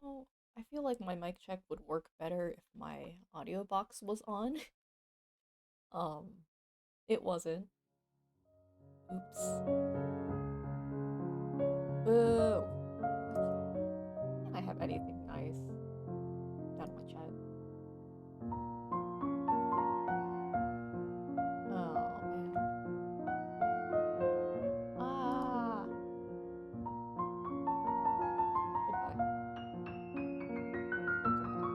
Oh, I feel like my mic check would work better if my audio box was on. Um, it wasn't. Oops. Boo. Can I have anything nice? Down in my chat. Oh man. Ah. Goodbye. And goodbye, guys.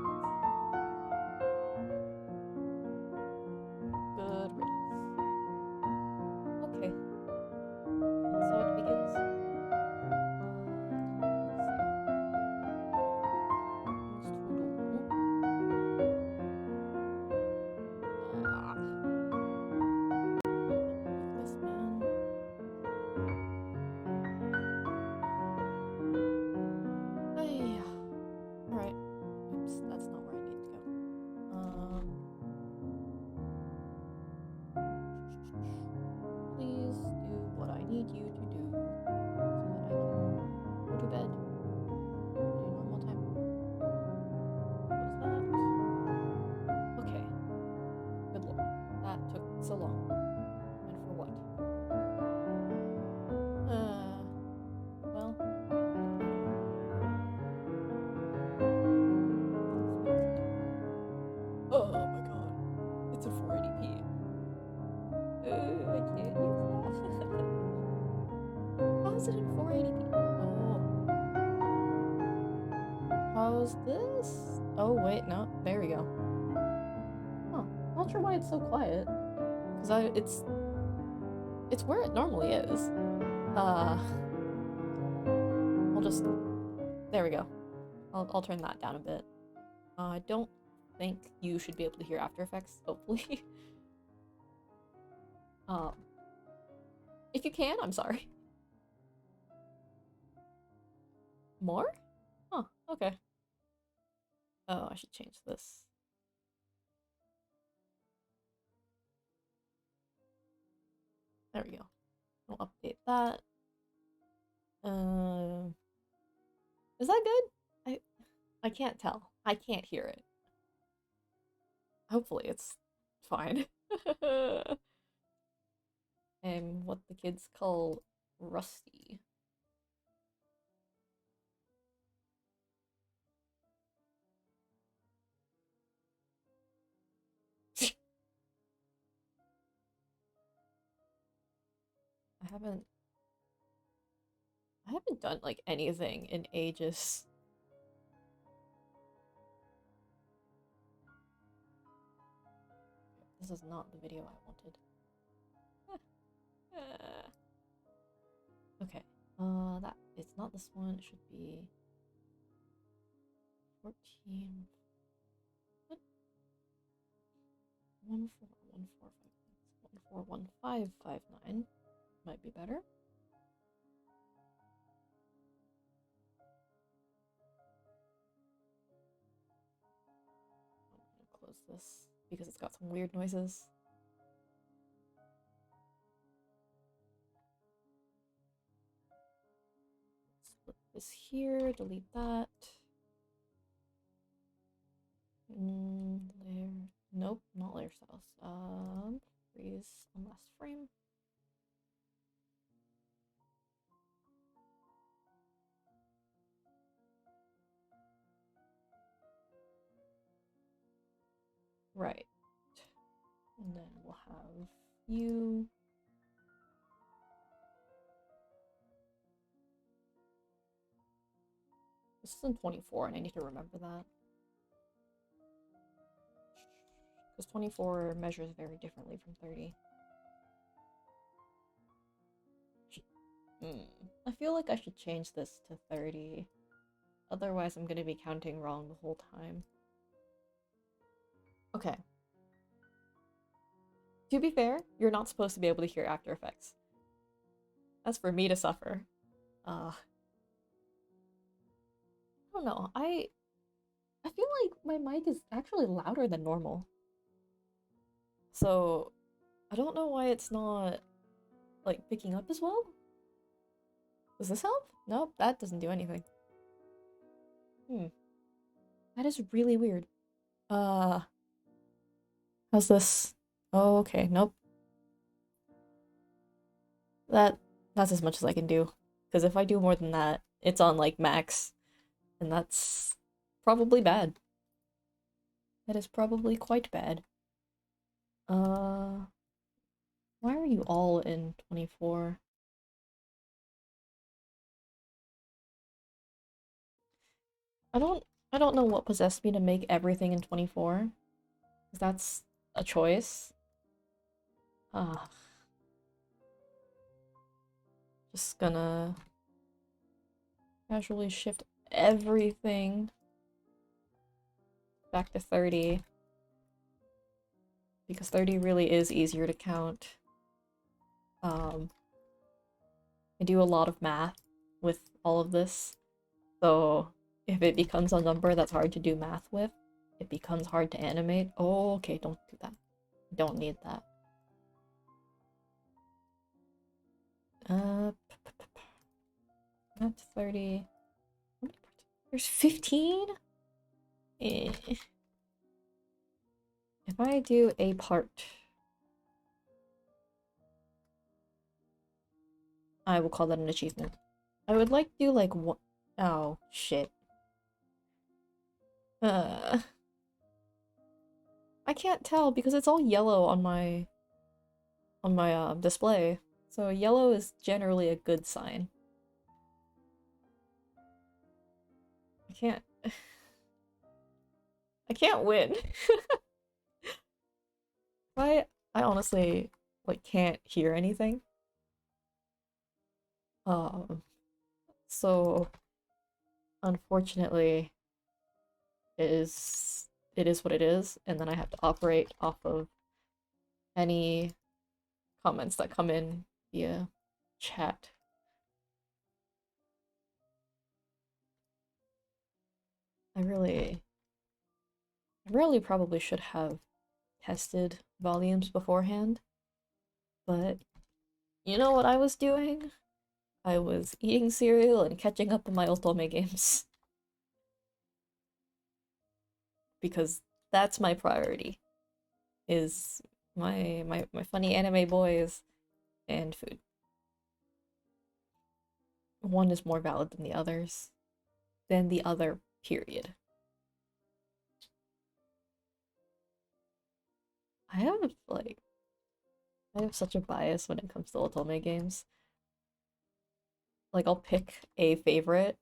Good riddance. Okay. And so it begins. Let's see. Things to do. Ah. Don't like this man. Hey. All right. Oops, that's not where I need to go. Please do what I need you to do so that I can go to bed at a normal time. Close that. Okay. Good lord. That took so long. And for what? Well, the party. Sweet tea. Oh my god. It's a 480p. I can't use that. How is it in 480p? Oh. How's this? Oh, wait, no. There we go. Huh. Not sure why it's so quiet. Because it's where it normally is. I'll just, there we go. I'll turn that down a bit. I don't think you should be able to hear After Effects, hopefully. um, if you can, I'm sorry. More? Huh, okay. Oh, I should change this. There we go. I'll update that. Is that good? I can't tell. I can't hear it. Hopefully it's fine. I'm what the kids call rusty. I haven't I haven't done like anything in ages. This is not the video I wanted. Okay. That it's not this one. It should be 14. What? 141559. Might be better. I'm gonna close this because it's got some weird noises. Let's flip this here, delete that. Layer. Nope, not layer styles. Freeze on last frame. Right. And then we'll have you. This is in 24, and I need to remember that. Because 24 measures very differently from 30. I feel like I should change this to 30. Otherwise, I'm going to be counting wrong the whole time. Okay. To be fair, you're not supposed to be able to hear After Effects. That's for me to suffer. I don't know. I feel like my mic is actually louder than normal. So, I don't know why it's not, like, picking up as well. Does this help? Nope, that doesn't do anything. Hmm. That is really weird. Uh, how's this? Oh, okay. Nope. That that's as much as I can do. Because if I do more than that, it's on like max, and that's probably bad. That is probably quite bad. Uh, why are you all in 24? I don't I don't know what possessed me to make everything in 24. 'Cause that's a choice. Ah, just gonna casually shift everything back to 30 because 30 really is easier to count. Um, I do a lot of math with all of this, so if it becomes a number that's hard to do math with, it becomes hard to animate. Oh, okay, don't do that. Don't need that. Uh, that's 30. How many parts? There's 15? Eh. If I do a part, I will call that an achievement. I would like to do like one. Oh, shit. Uh, I can't tell because it's all yellow on my display. So yellow is generally a good sign. I can't I can't win. I honestly like can't hear anything. Um so unfortunately it is what it is, and then I have to operate off of any comments that come in via chat. I really probably should have tested volumes beforehand, but you know what I was doing? I was eating cereal and catching up on my Otome games because that's my priority is my funny anime boys and food. One is more valid than the others, than the other, period. I have like I have such a bias when it comes to Otome games. Like I'll pick a favorite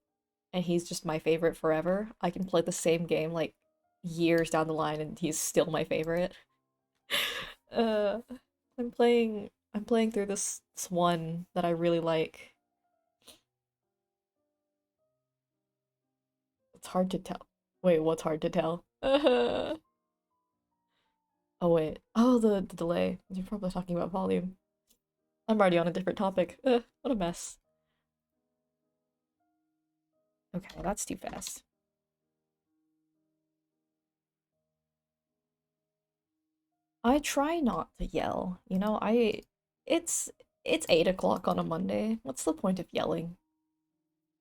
and he's just my favorite forever. I can play the same game like years down the line and he's still my favorite. Uh, I'm playing through this one that I really like. It's hard to tell. Wait, what's hard to tell? Oh wait. Oh, the delay. You're probably talking about volume. I'm already on a different topic. What a mess. Okay, that's too fast. I try not to yell. You know, it's it's 8 o'clock on a Monday. What's the point of yelling?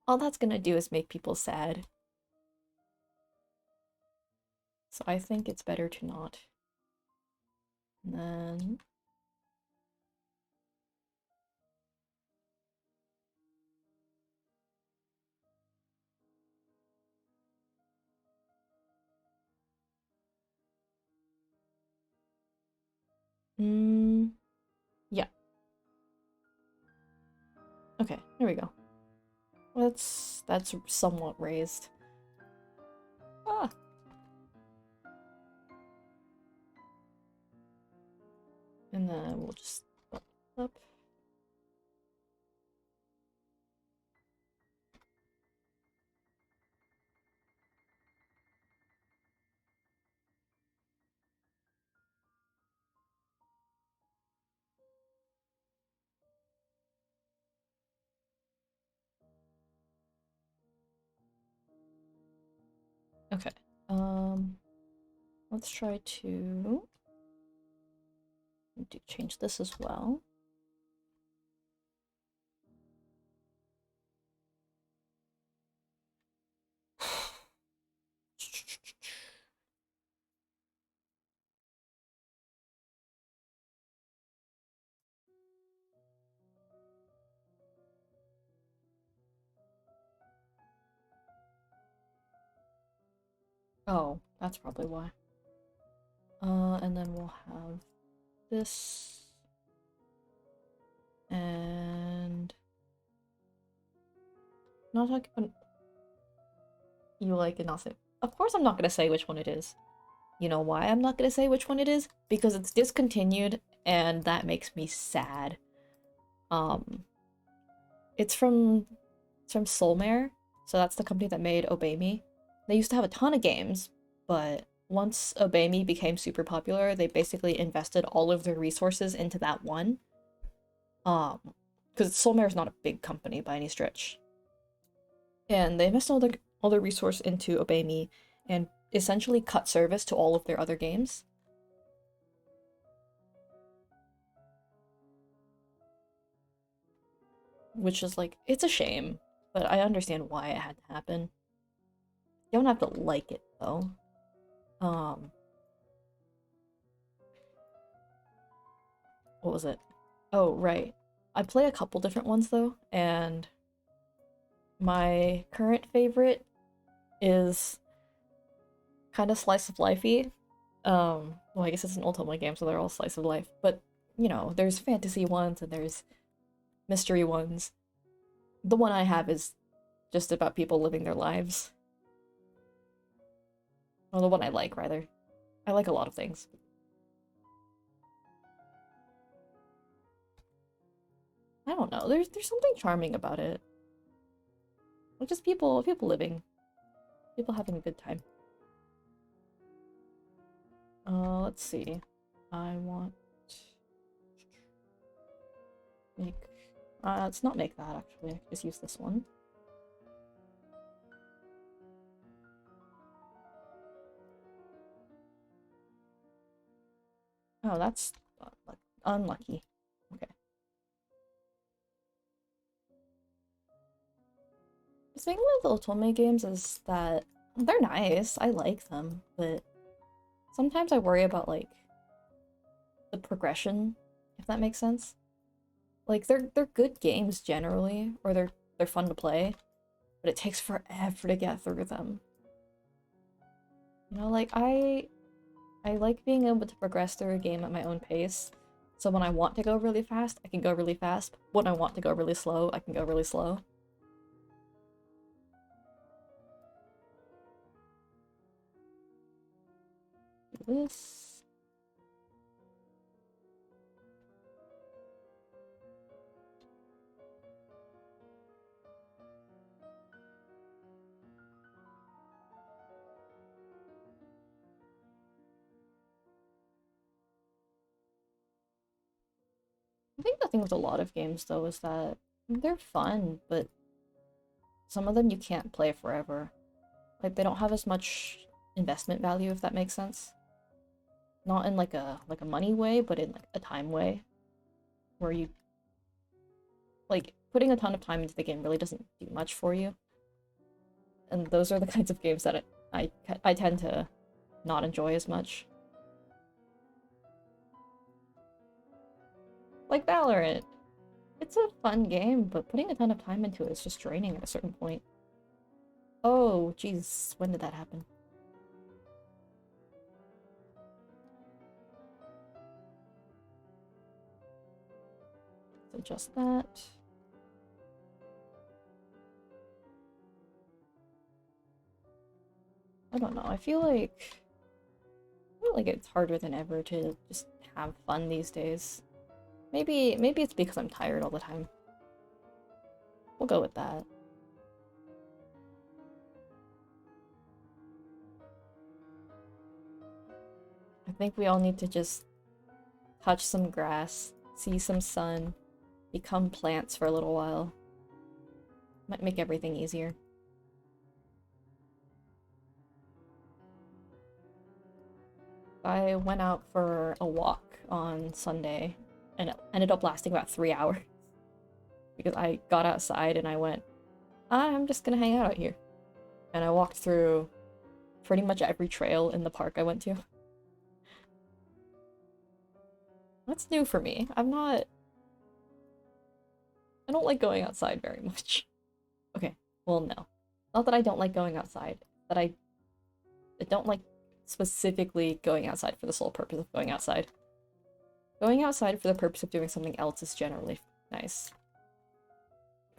All that's gonna do is make people sad. So I think it's better to not. And then yeah. Okay, here we go. That's somewhat raised. Ah, and then we'll just up. Okay. Um, let's try to change this as well. Oh, that's probably why. And then we'll have this. And not talking about you like and not say. Of course I'm not gonna say which one it is. You know why I'm not gonna say which one it is? Because it's discontinued and that makes me sad. Um it's from Soulmare, so that's the company that made Obey Me. They used to have a ton of games, but once Obey Me became super popular, they basically invested all of their resources into that one. Because Soulmare is not a big company by any stretch. And they invested all their resource into Obey Me and essentially cut service to all of their other games. Which is like, it's a shame, but I understand why it had to happen. You don't have to like it though. What was it? Oh, right. I play a couple different ones though, and my current favorite is kind of slice of lifey. Well, I guess it's an Ultima game, so they're all slice of life. But you know, there's fantasy ones and there's mystery ones. The one I have is just about people living their lives. Well, the one I like, rather. I like a lot of things. I don't know. There's something charming about it. Like just people living, people having a good time. Let's see. I want make. Let's not make that actually. Just use this one. Oh, that's unlucky. Okay. The thing with the Otome games is that they're nice. I like them, but sometimes I worry about like the progression, if that makes sense. Like they're good games generally, or they're fun to play, but it takes forever to get through them. You know, like I like being able to progress through a game at my own pace. So when I want to go really fast, I can go really fast. When I want to go really slow, I can go really slow. Do this. I think the thing with a lot of games though is that they're fun, but some of them you can't play forever. Like they don't have as much investment value, if that makes sense. Not in like a money way, but in like a time way, where you like putting a ton of time into the game really doesn't do much for you. And those are the kinds of games that I tend to not enjoy as much. Like Valorant. It's a fun game, but putting a ton of time into it is just draining at a certain point. Oh, jeez, when did that happen? So just that. I don't know, I feel like it's harder than ever to just have fun these days. Maybe it's because I'm tired all the time. We'll go with that. I think we all need to just touch some grass, see some sun, become plants for a little while. Might make everything easier. I went out for a walk on Sunday and it ended up lasting about 3 hours because I got outside and I went, I'm just gonna hang out here. And I walked through pretty much every trail in the park I went to. That's new for me. I don't like going outside very much. Okay, well, no. Not that I don't like going outside, but I don't like specifically going outside for the sole purpose of going outside. Going outside for the purpose of doing something else is generally nice.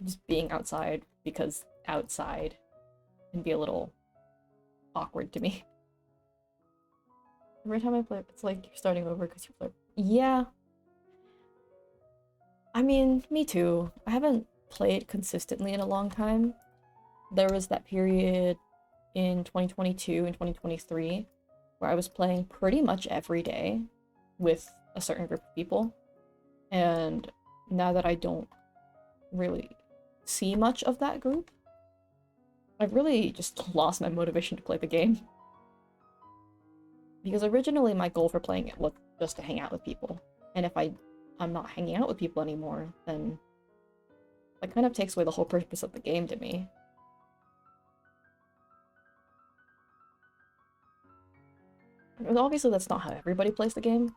Just being outside because outside can be a little awkward to me. Every time I play, it's like you're starting over because you play. Yeah. I mean, me too. I haven't played consistently in a long time. There was that period in 2022 and 2023 where I was playing pretty much every day with a certain group of people. And now that I don't really see much of that group, I've really just lost my motivation to play the game. Because originally my goal for playing it was just to hang out with people. And if I'm not hanging out with people anymore, then that kind of takes away the whole purpose of the game to me. And obviously that's not how everybody plays the game.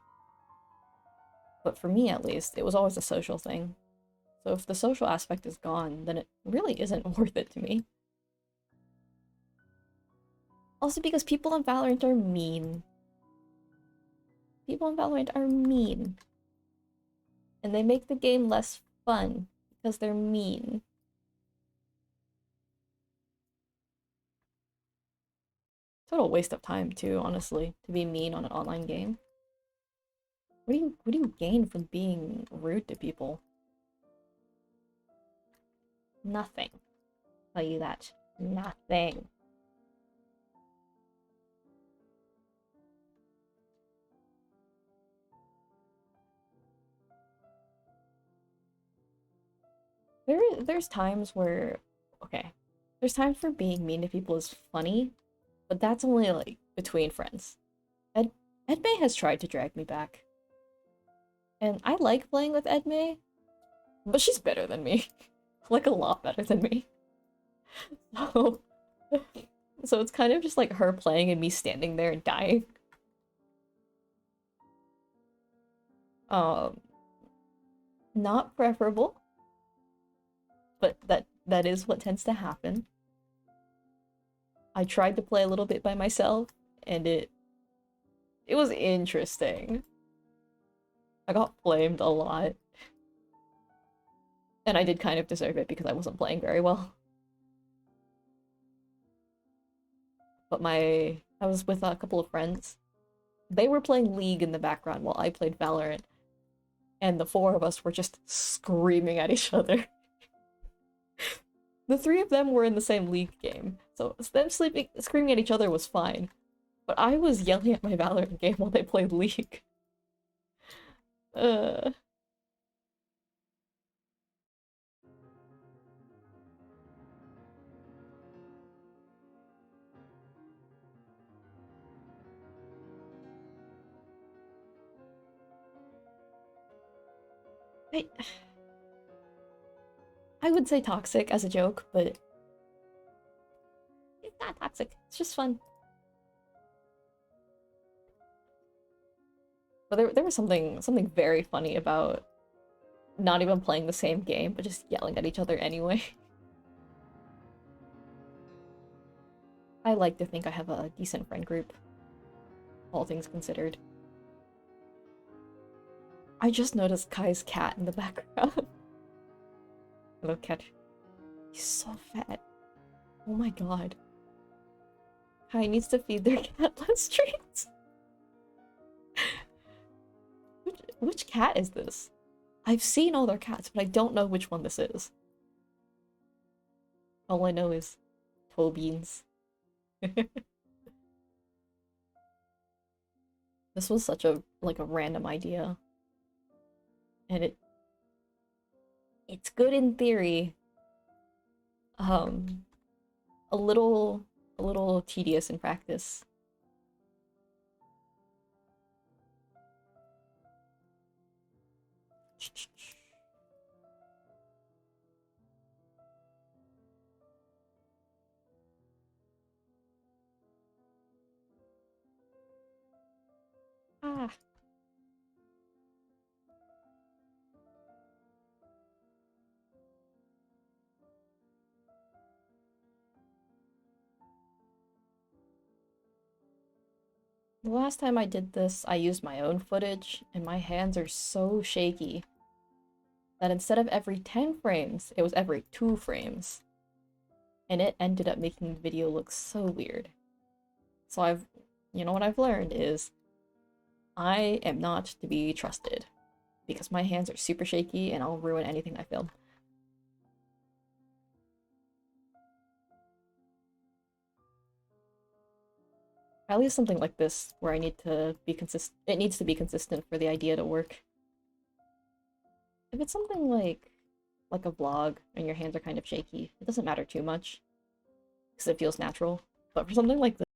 But for me at least, it was always a social thing. So if the social aspect is gone, then it really isn't worth it to me. Also because people in Valorant are mean. People in Valorant are mean. And they make the game less fun because they're mean. Total waste of time too, honestly, to be mean on an online game. What do you gain from being rude to people? Nothing. I'll tell you that. Nothing. There's times where, okay, there's times where being mean to people is funny, but that's only like between friends. Edmei has tried to drag me back. And I like playing with Edmei, but she's better than me. Like a lot better than me. So, so it's kind of just like her playing and me standing there and dying. Um, Not preferable, but that is what tends to happen. I tried to play a little bit by myself, and it was interesting. I got flamed a lot. And I did kind of deserve it because I wasn't playing very well. But I was with a couple of friends. They were playing League in the background while I played Valorant. And the four of us were just screaming at each other. The three of them were in the same League game, so them screaming at each other was fine. But I was yelling at my Valorant game while they played League. Uh... I... I would say toxic as a joke, but it's not toxic. It's just fun. But there was something very funny about not even playing the same game, but just yelling at each other anyway. I like to think I have a decent friend group, all things considered. I just noticed Kai's cat in the background. Hello, cat. He's so fat. Oh my god. Kai needs to feed their cat less treats. Which cat is this? I've seen all their cats, but I don't know which one this is. All I know is Tobeans. This was such a random idea. And it's good in theory. A little tedious in practice. Ah. The last time I did this, I used my own footage, and my hands are so shaky that instead of every 10 frames, it was every 2 frames. And it ended up making the video look so weird. So you know what I've learned is I am not to be trusted because my hands are super shaky and I'll ruin anything I film. At least something like this where I need to be consistent. It needs to be consistent for the idea to work. If it's something like a vlog and your hands are kind of shaky, it doesn't matter too much because it feels natural. But for something like this,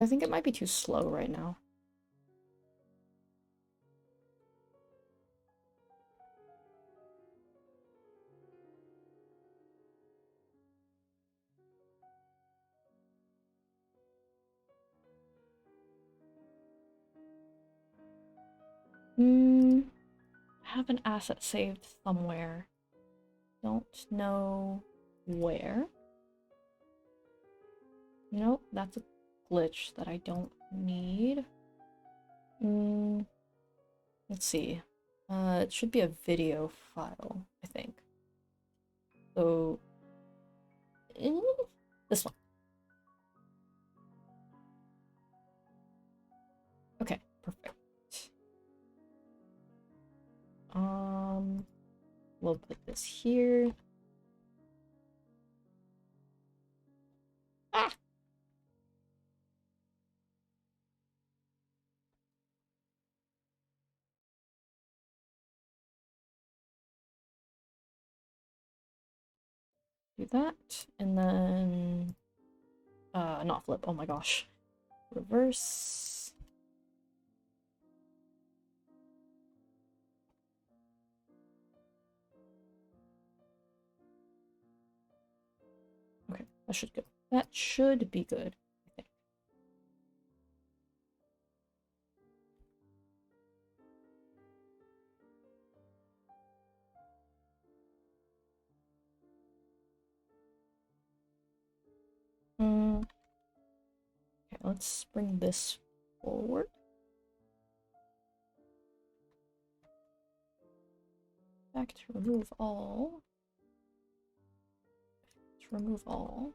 I think it might be too slow right now. Hmm, I have an asset saved somewhere. Don't know where. Nope, that's a glitch that I don't need. Hmm, let's see. It should be a video file, I think. So, eh, this one. Okay, perfect. Um, we'll put this here. Ah! Do that, and then, not flip, oh my gosh. Reverse. That should go. That should be good, I think. Okay, let's bring this forward. Back to remove all. To remove all.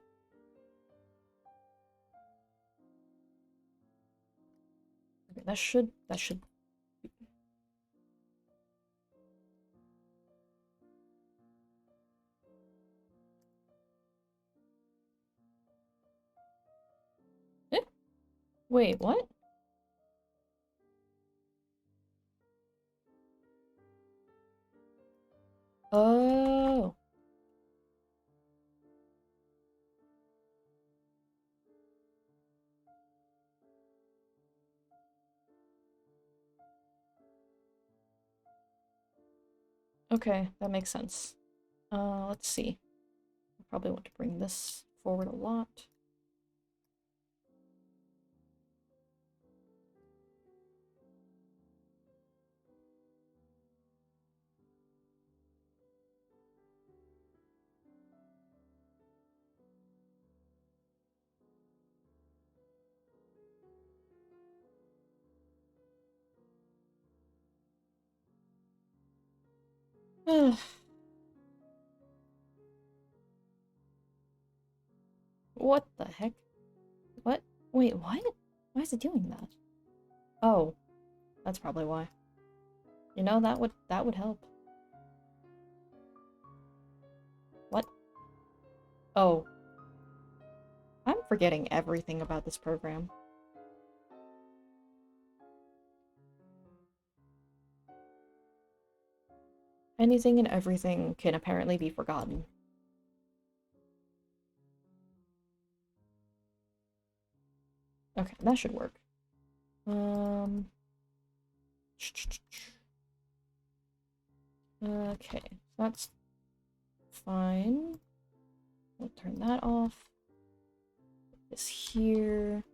Okay, that should be. Eh? Wait, what? Oh. Okay, that makes sense. Let's see. I probably want to bring this forward a lot. What the heck? What? Wait, what? Why is it doing that? Oh, that's probably why. You know, that would help. What? Oh. I'm forgetting everything about this program. Anything and everything can apparently be forgotten. Okay, that should work. Okay, that's fine. We'll turn that off. Put this here.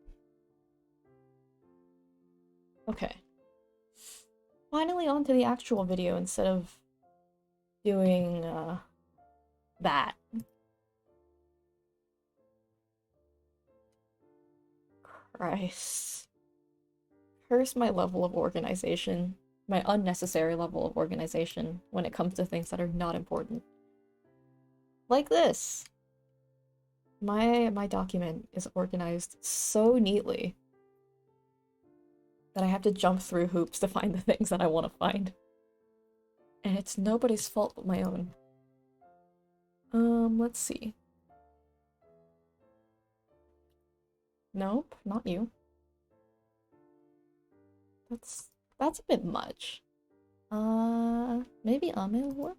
Okay. Finally on to the actual video instead of doing, that. Christ. Curse my level of organization. My unnecessary level of organization when it comes to things that are not important. Like this. My document is organized so neatly that I have to jump through hoops to find the things that I want to find. And it's nobody's fault but my own. Let's see. Nope, not you. That's a bit much. Maybe Ame will work?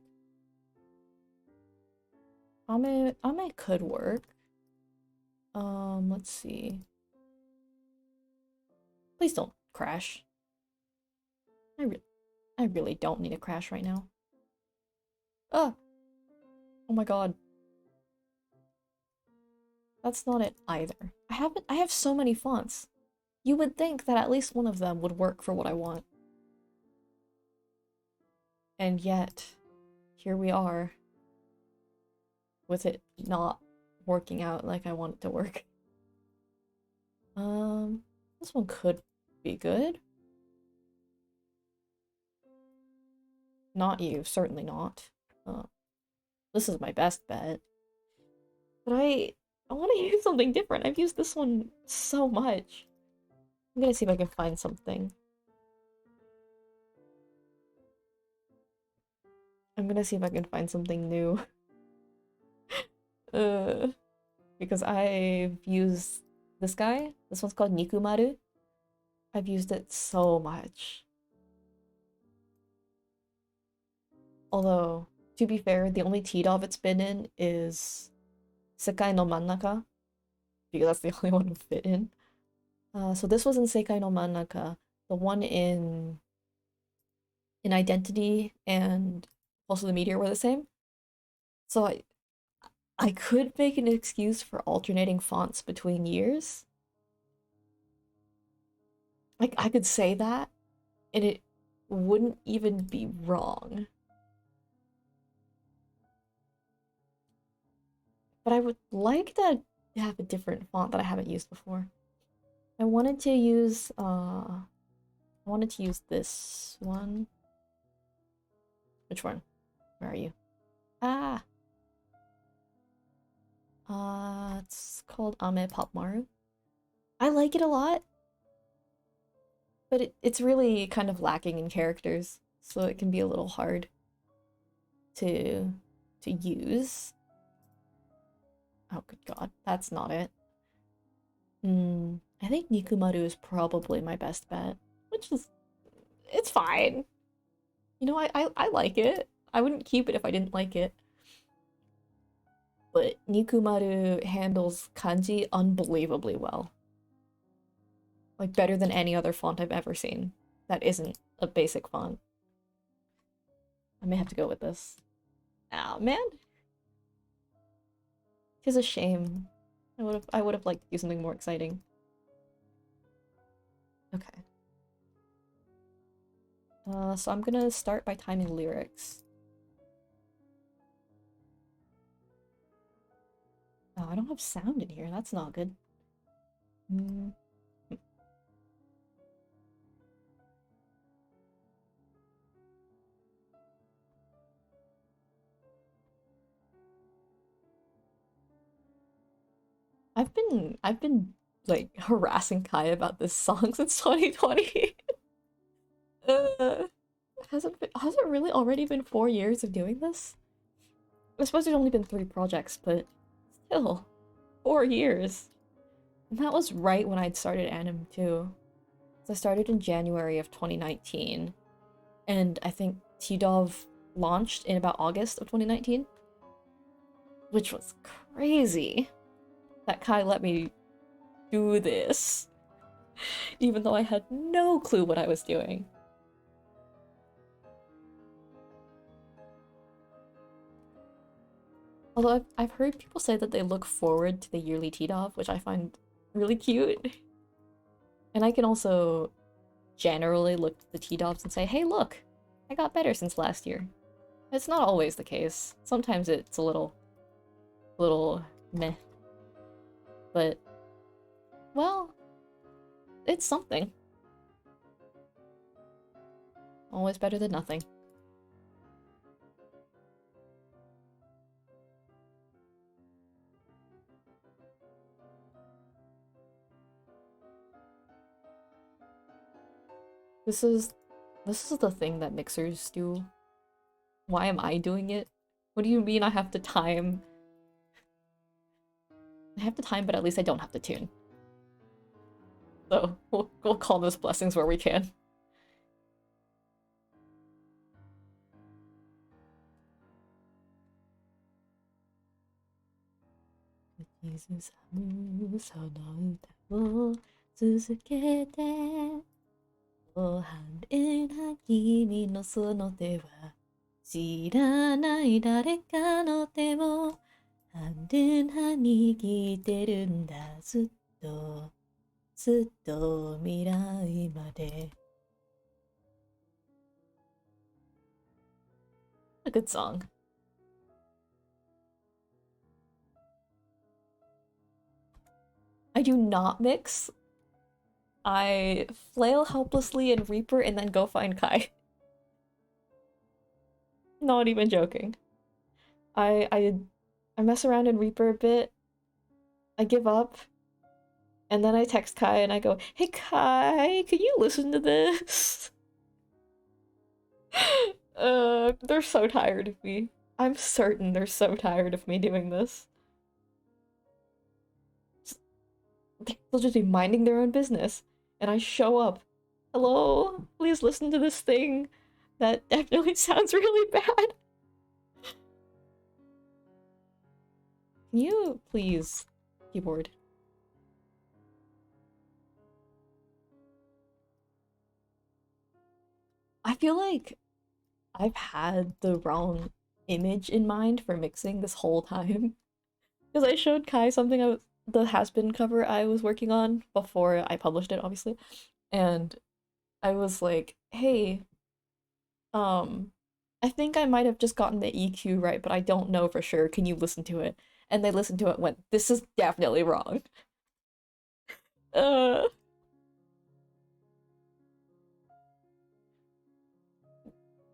Ame could work. Let's see. Please don't crash. I really don't need a crash right now. Oh my god. That's not it either. I have so many fonts. You would think that at least one of them would work for what I want. And yet, here we are. With it not working out like I want it to work. This one could be good. Not you, certainly not. This is my best bet. But I want to use something different. I've used this one so much. I'm gonna see if I can find something. I'm gonna see if I can find something new. Because I've used this guy. This one's called Nikumaru. I've used it so much. Although, to be fair, the only T-Dov it's been in is Sekai no Mannaka, because that's the only one it fit in. So this was in Sekai no Mannaka. The one in Identity and also the Meteor were the same. So I could make an excuse for alternating fonts between years. Like, I could say that, and it wouldn't even be wrong. But I would like to have a different font that I haven't used before. I wanted to use this one. Which one? Where are you? Ah, it's called Ame Popmaru. I like it a lot, but it's really kind of lacking in characters, so it can be a little hard to use. Oh, good God, that's not it. I think Nikumaru is probably my best bet, which is it's fine. You know, I like it. I wouldn't keep it if I didn't like it. But Nikumaru handles kanji unbelievably well. Like better than any other font I've ever seen. That isn't a basic font. I may have to go with this. Oh man. It's a shame. I would have liked to do something more exciting. Okay. So I'm gonna start by timing lyrics. Oh, I don't have sound in here. That's not good. Mm. I've been like harassing Kai about this song since 2020. uh, has it really already been 4 years of doing this? I suppose there's only been 3 projects, but still, 4 years. And that was right when I'd started anime too. So I started in January of 2019, and I think T-Dove launched in about August of 2019, which was crazy that Kai let me do this, even though I had no clue what I was doing. Although I've heard people say that they look forward to the yearly T-Dove, which I find really cute. And I can also generally look at the T-Doves and say, hey, look, I got better since last year. It's not always the case. Sometimes it's a little meh. But, well, it's something. Always better than nothing. This is this is the thing that mixers do. Why am I doing it? What do you mean I have to time? I have to time, but at least I don't have to tune. So we'll call those blessings where we can. A good song. I do not mix. I flail helplessly in Reaper and then go find Kai. Not even joking. I I I mess around in Reaper a bit. I give up, and then I text Kai and I go, "Hey Kai, can you listen to this?" They're so tired of me. I'm certain they're so tired of me doing this. They'll just be minding their own business, and I show up. Hello, please listen to this thing that definitely sounds really bad. Can you please, keyboard? I feel like I've had the wrong image in mind for mixing this whole time. Because I showed Kai something the Has Been cover I was working on before I published it, obviously. And I was like, hey, um, I think I might have just gotten the EQ right, but I don't know for sure. Can you listen to it? And they listened to it and went, this is definitely wrong. Uh,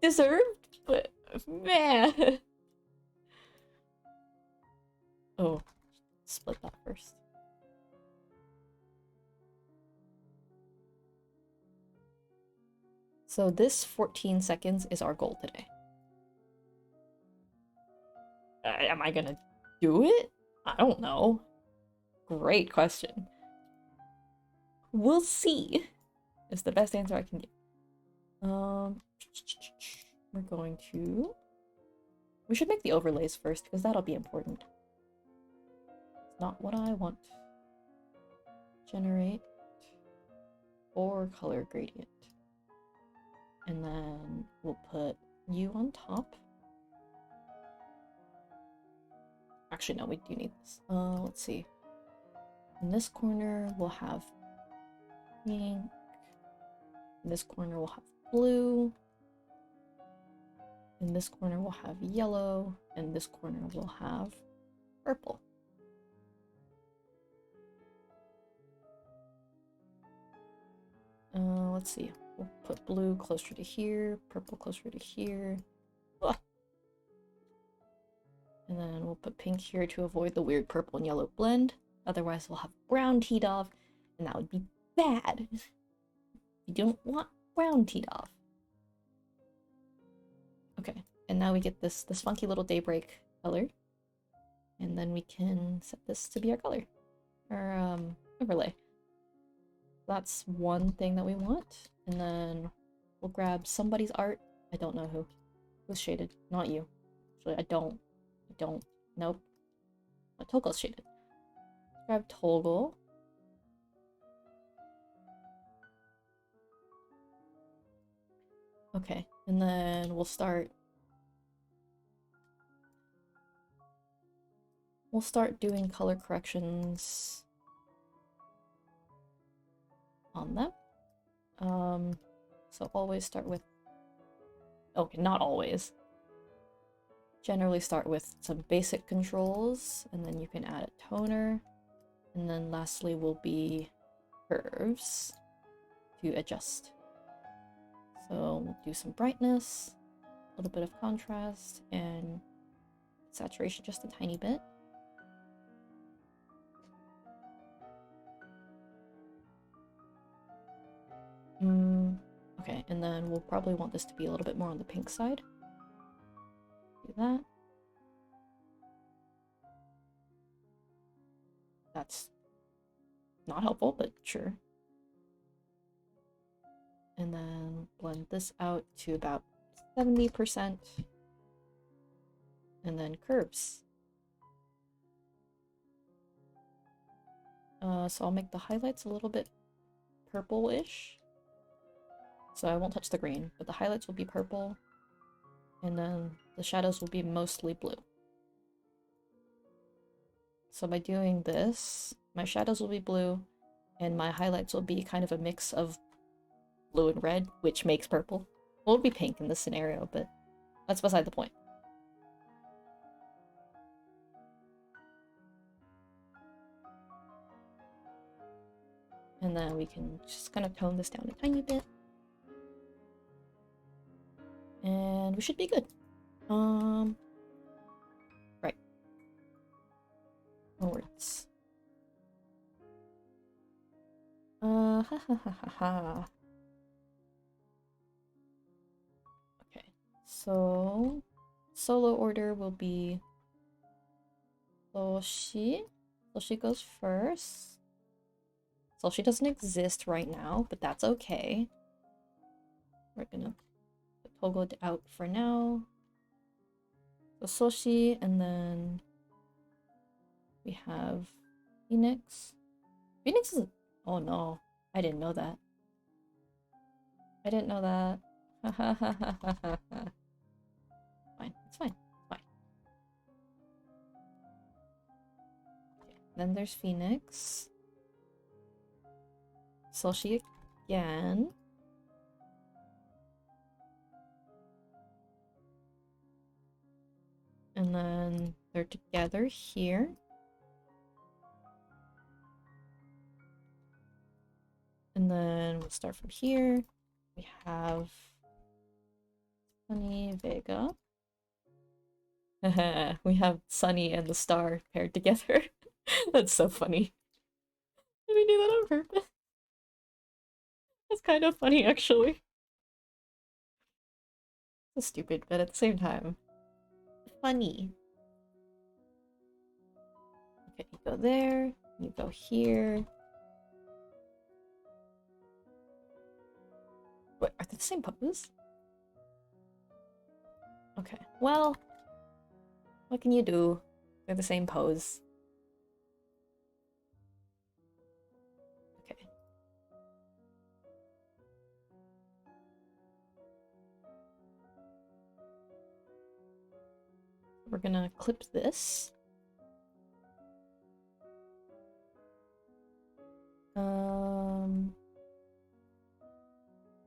deserved, but man. Oh, split that first. So this 14 seconds is our goal today. Am I gonna do it? I don't know. Great question. We'll see. Is the best answer I can give. We're going to. We should make the overlays first because that'll be important. It's not what I want. Generate or color gradient, and then we'll put you on top. Actually, no, we do need this. Let's see. In this corner, we'll have pink. In this corner, we'll have blue. In this corner, we'll have yellow. And this corner, we'll have purple. Let's see. We'll put blue closer to here, purple closer to here. Ugh. And then we'll put pink here to avoid the weird purple and yellow blend. Otherwise, we'll have brown teed off, and that would be bad. You don't want brown teed off. Okay, and now we get this funky little daybreak color. And then we can set this to be our color. Our overlay. That's one thing that we want. And then we'll grab somebody's art. I don't know who. Who's shaded? Not you. Actually, I don't. Nope. Toggle's shaded. Grab Toggle. Okay, and then we'll start doing color corrections on them. So always start with, okay, not always. Generally start with some basic controls, and then you can add a toner. And then lastly will be curves to adjust. So we'll do some brightness, a little bit of contrast, and saturation just a tiny bit. Okay, and then we'll probably want this to be a little bit more on the pink side. Do that. That's not helpful, but sure. And then blend this out to about 70%. And then curves. So I'll make the highlights a little bit purple-ish. So I won't touch the green, but the highlights will be purple. And then the shadows will be mostly blue. So by doing this, my shadows will be blue, and my highlights will be kind of a mix of blue and red, which makes purple. Well, it'll be pink in this scenario, but that's beside the point. And then we can just kind of tone this down a tiny bit. And we should be good. Right. Onwards. Ha ha ha ha ha. Okay, so solo order will be Soshi. Soshi goes first. Soshi doesn't exist right now, but that's okay. We're gonna put Togo out for now. So Soshi, and then we have Phoenix. Phoenix is... Oh no, I didn't know that. I didn't know that. Fine, it's fine. It's fine. Then there's Phoenix. Soshi again. And then they're together here. And then we'll start from here. We have Sunny, Vega. We have Sunny and the star paired together. That's so funny. Did we do that on purpose? That's kind of funny, actually. It's stupid, but at the same time, funny. Okay, you go there, you go here. What, are they the same pose? Okay, well, what can you do? They're the same pose. Okay. We're gonna clip this.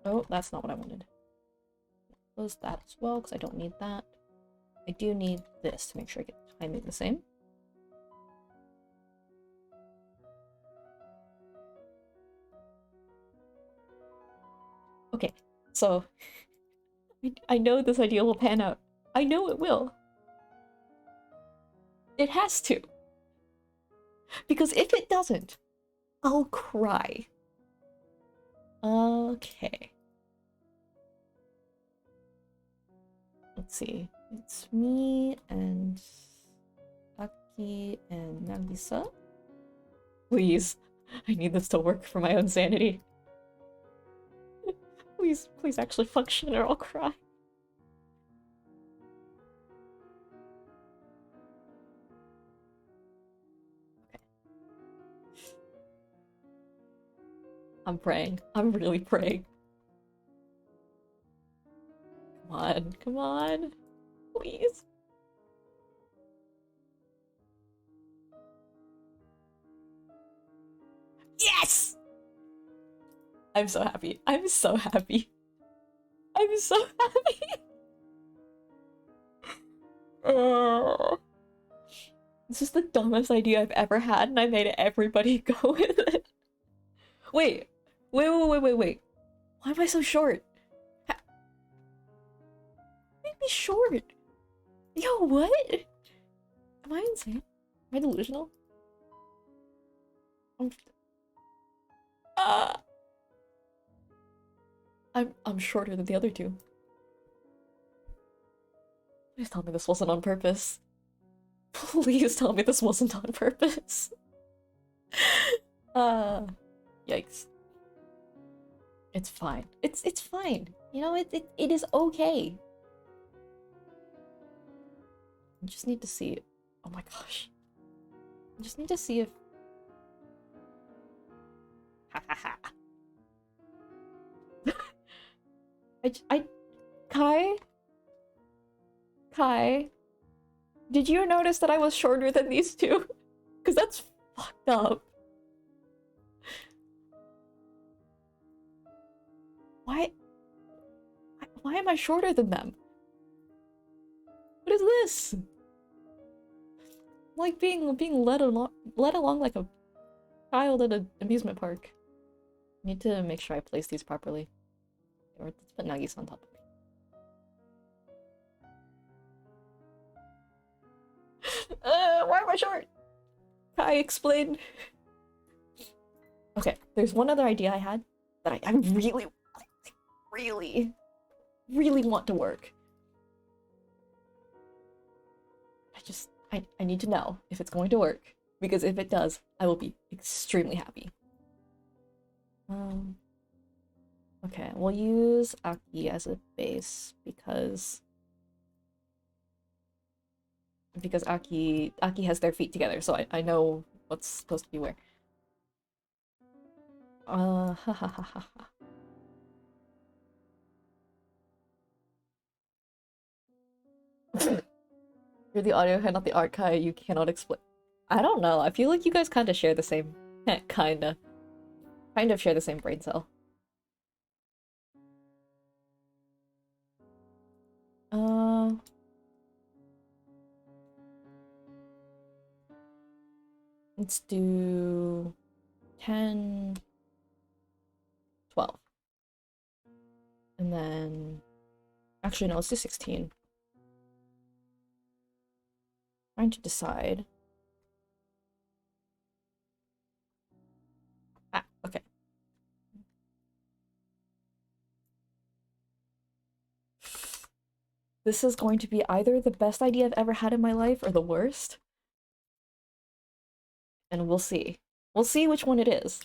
Oh, that's not what I wanted. Close that as well, because I don't need that. I do need this to make sure I get the timing the same. Okay, so I know this idea will pan out. I know it will. It has to. Because if it doesn't, I'll cry. Okay. Let's see. It's me and Aki and Nagisa. Please. I need this to work for my own sanity. Please, please actually function or I'll cry. Okay. I'm praying. I'm really praying. Come on, come on. Please. Yes! I'm so happy. I'm so happy. I'm so happy. This is the dumbest idea I've ever had, and I made everybody go with it. Wait. Wait. Why am I so short? Make me short. Yo, what? Am I insane? Am I delusional? I'm shorter than the other two. Please tell me this wasn't on purpose. Please tell me this wasn't on purpose. Yikes. It's fine. It's fine. You know, it is okay. I just need to see it. Oh my gosh. I just need to see if ha ha ha. Kai, did you notice that I was shorter than these two? Because that's fucked up. Why am I shorter than them? What is this? Like being led along like a child at an amusement park. I need to make sure I place these properly. Or let's put Nagisa on top of me. Why am I short? Kai, explain. Okay, there's one other idea I had that I really want to work. I need to know if it's going to work, because if it does, I will be extremely happy. Okay, we'll use Aki as a base because Aki has their feet together, so I know what's supposed to be where. Ha ha ha ha ha. You're the audio head, not the art, Kai. You cannot explain. I don't know. I feel like you guys kind of share the same, kind of share the same brain cell. Uh, let's do 10, 12. And then, actually, no, let's do 16. Trying to decide. Ah, okay. This is going to be either the best idea I've ever had in my life or the worst. And we'll see. We'll see which one it is.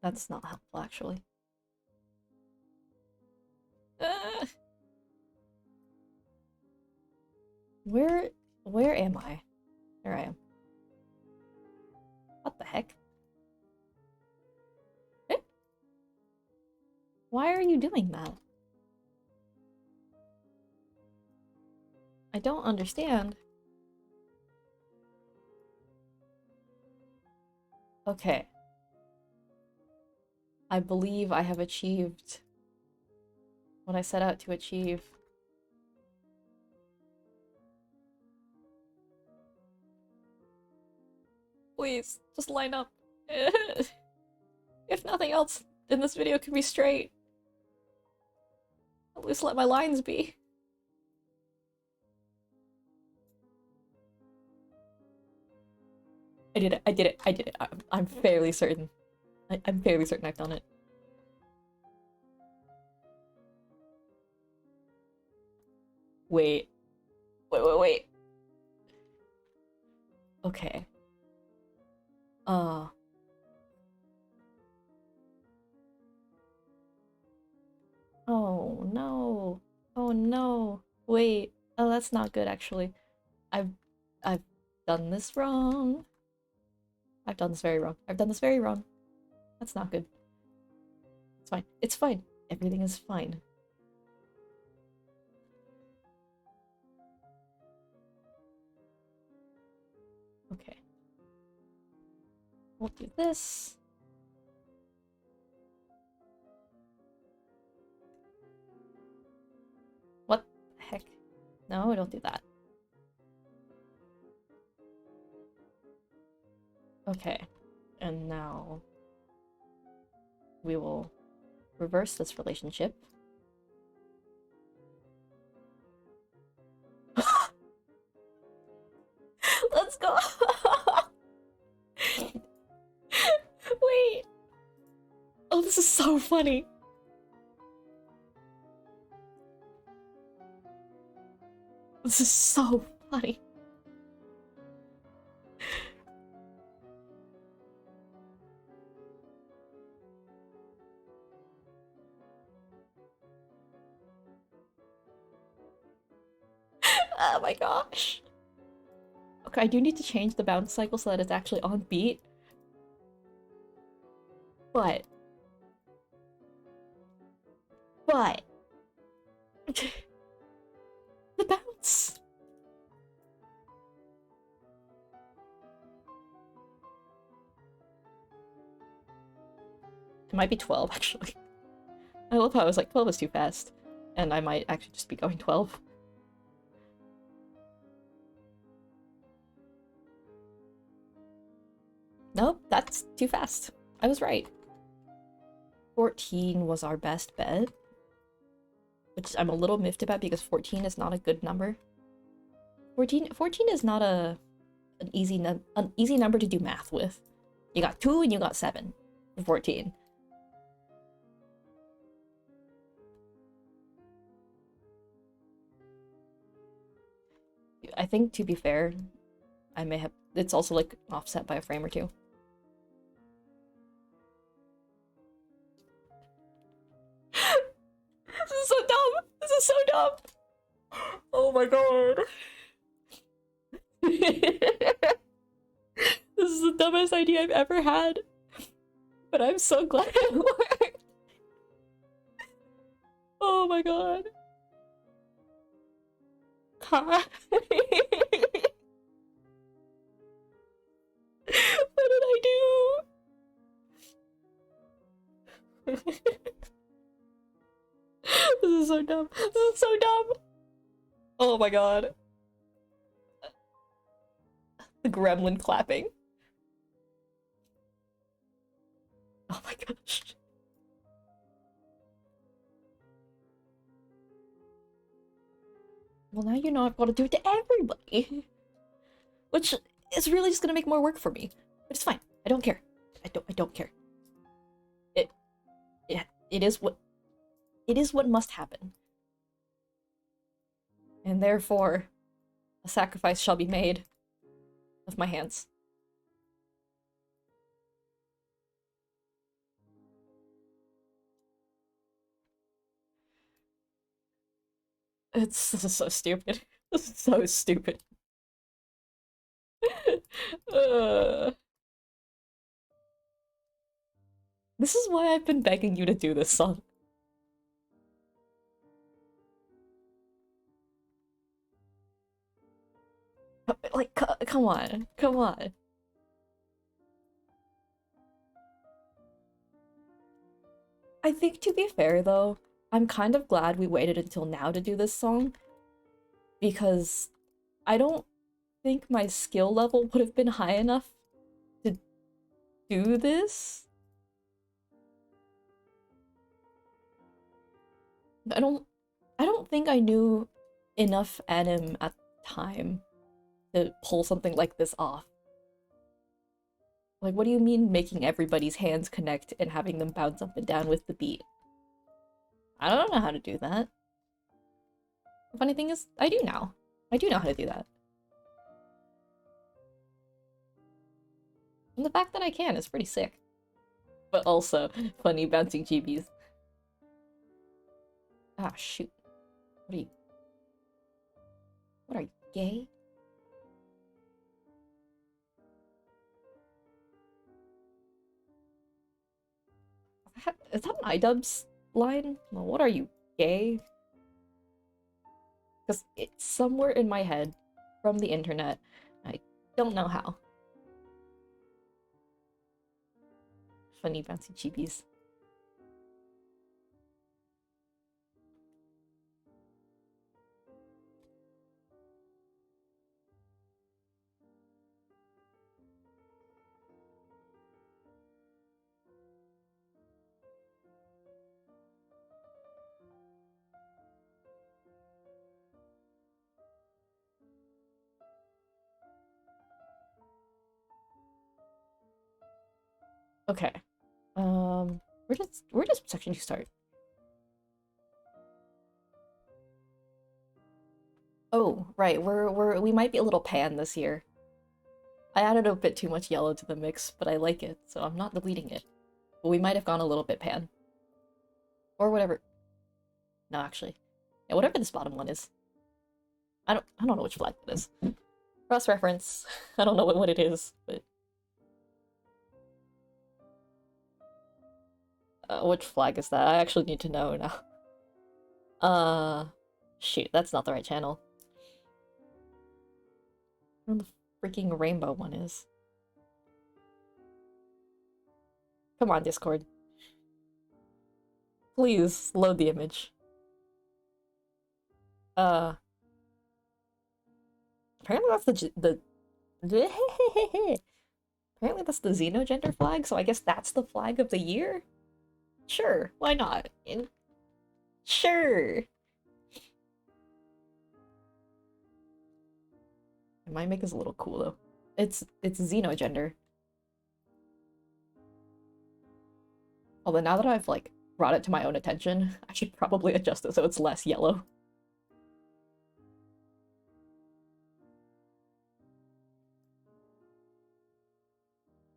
That's not helpful, actually. Uh, where am I? There I am. What the heck? Eh? Why are you doing that? I don't understand. Okay. I believe I have achieved what I set out to achieve. Please, just line up. If nothing else, then this video can be straight. At least let my lines be. I did it, I did it, I did it. I'm fairly certain. I'm fairly certain I've done it. Wait. Wait. Okay. Uh. Oh no. Oh no. Wait. Oh, that's not good actually. I've I've done this wrong. I've done this very wrong. I've done this very wrong. That's not good. It's fine. It's fine. Everything is fine. Okay. We'll do this. What the heck? No, don't do that. Okay. And now we will reverse this relationship. Let's go! Wait! Oh, this is so funny! This is so funny. Oh my gosh. Okay, I do need to change the bounce cycle so that it's actually on beat. But... the bounce! It might be 12, actually. I love how I was like, 12 is too fast. And I might actually just be going 12. Nope, that's too fast. I was right. 14 was our best bet. Which I'm a little miffed about because 14 is not a good number. 14 is not an easy number to do math with. You got 2 and you got 7 for 14. I think, to be fair, I may have... It's also, like, offset by a frame or two. This is so dumb! This is so dumb! Oh my god. This is the dumbest idea I've ever had. But I'm so glad it worked. Oh my god. Huh? What did I do? This is so dumb. This is so dumb. Oh my god. The gremlin clapping. Oh my gosh. Well, now you know I've got to do it to everybody. Which is really just gonna make more work for me. But it's fine. I don't care. I don't care. It yeah, it is what must happen. And therefore, a sacrifice shall be made of my hands. This is so stupid. This is so stupid. uh, this is why I've been begging you to do this song. Like, come on, come on. I think to be fair though, I'm kind of glad we waited until now to do this song because I don't think my skill level would have been high enough to do this. I don't I don't think I knew enough anime at the time to pull something like this off. Like, what do you mean making everybody's hands connect and having them bounce up and down with the beat? I don't know how to do that. The funny thing is, I do now. I do know how to do that. And the fact that I can is pretty sick. But also, funny bouncing GBs. Ah, shoot. What are you? What are you, gay? Is that an iDubbbz line? Well, what are you, gay? Because it's somewhere in my head from the internet. I don't know how. Funny bouncy cheapies. Okay. Where does section 2 start? Oh, right. We might be a little pan this year. I added a bit too much yellow to the mix, but I like it, so I'm not deleting it. But we might have gone a little bit pan. Or whatever. No, actually. Yeah, whatever this bottom one is. I don't know which flag it is. Cross reference. I don't know what it is, but which flag is that? I actually need to know now. Shoot, that's not the right channel. I don't know what the freaking rainbow one is. Come on, Discord. Please load the image. Apparently that's the apparently that's the Xenogender flag, so I guess that's the flag of the year? Sure, why not? Sure. My make is a little cool though. It's Xenogender. Although now that I've like brought it to my own attention, I should probably adjust it so it's less yellow.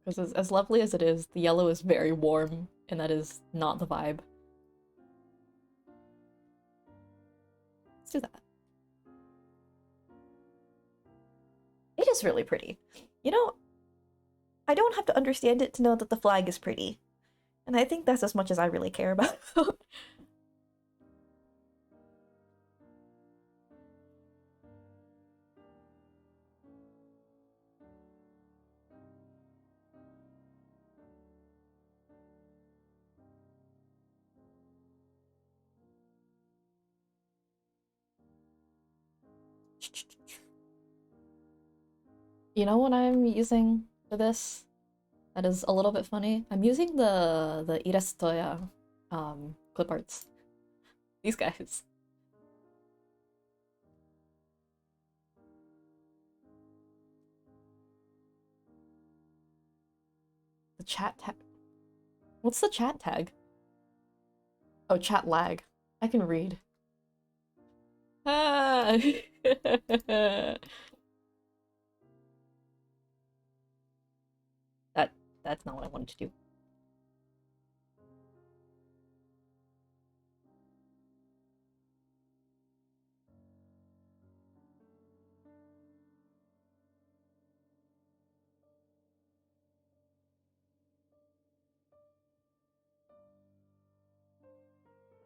Because as lovely as it is, the yellow is very warm, and that is not the vibe. Let's do that. It is really pretty. You know, I don't have to understand it to know that the flag is pretty. And I think that's as much as I really care about. You know what I'm using for this? That is a little bit funny. I'm using the Irastoya clip arts. These guys. The chat tag. What's the chat tag? Oh, chat lag. I can read. Ah. that that's not what I wanted to do.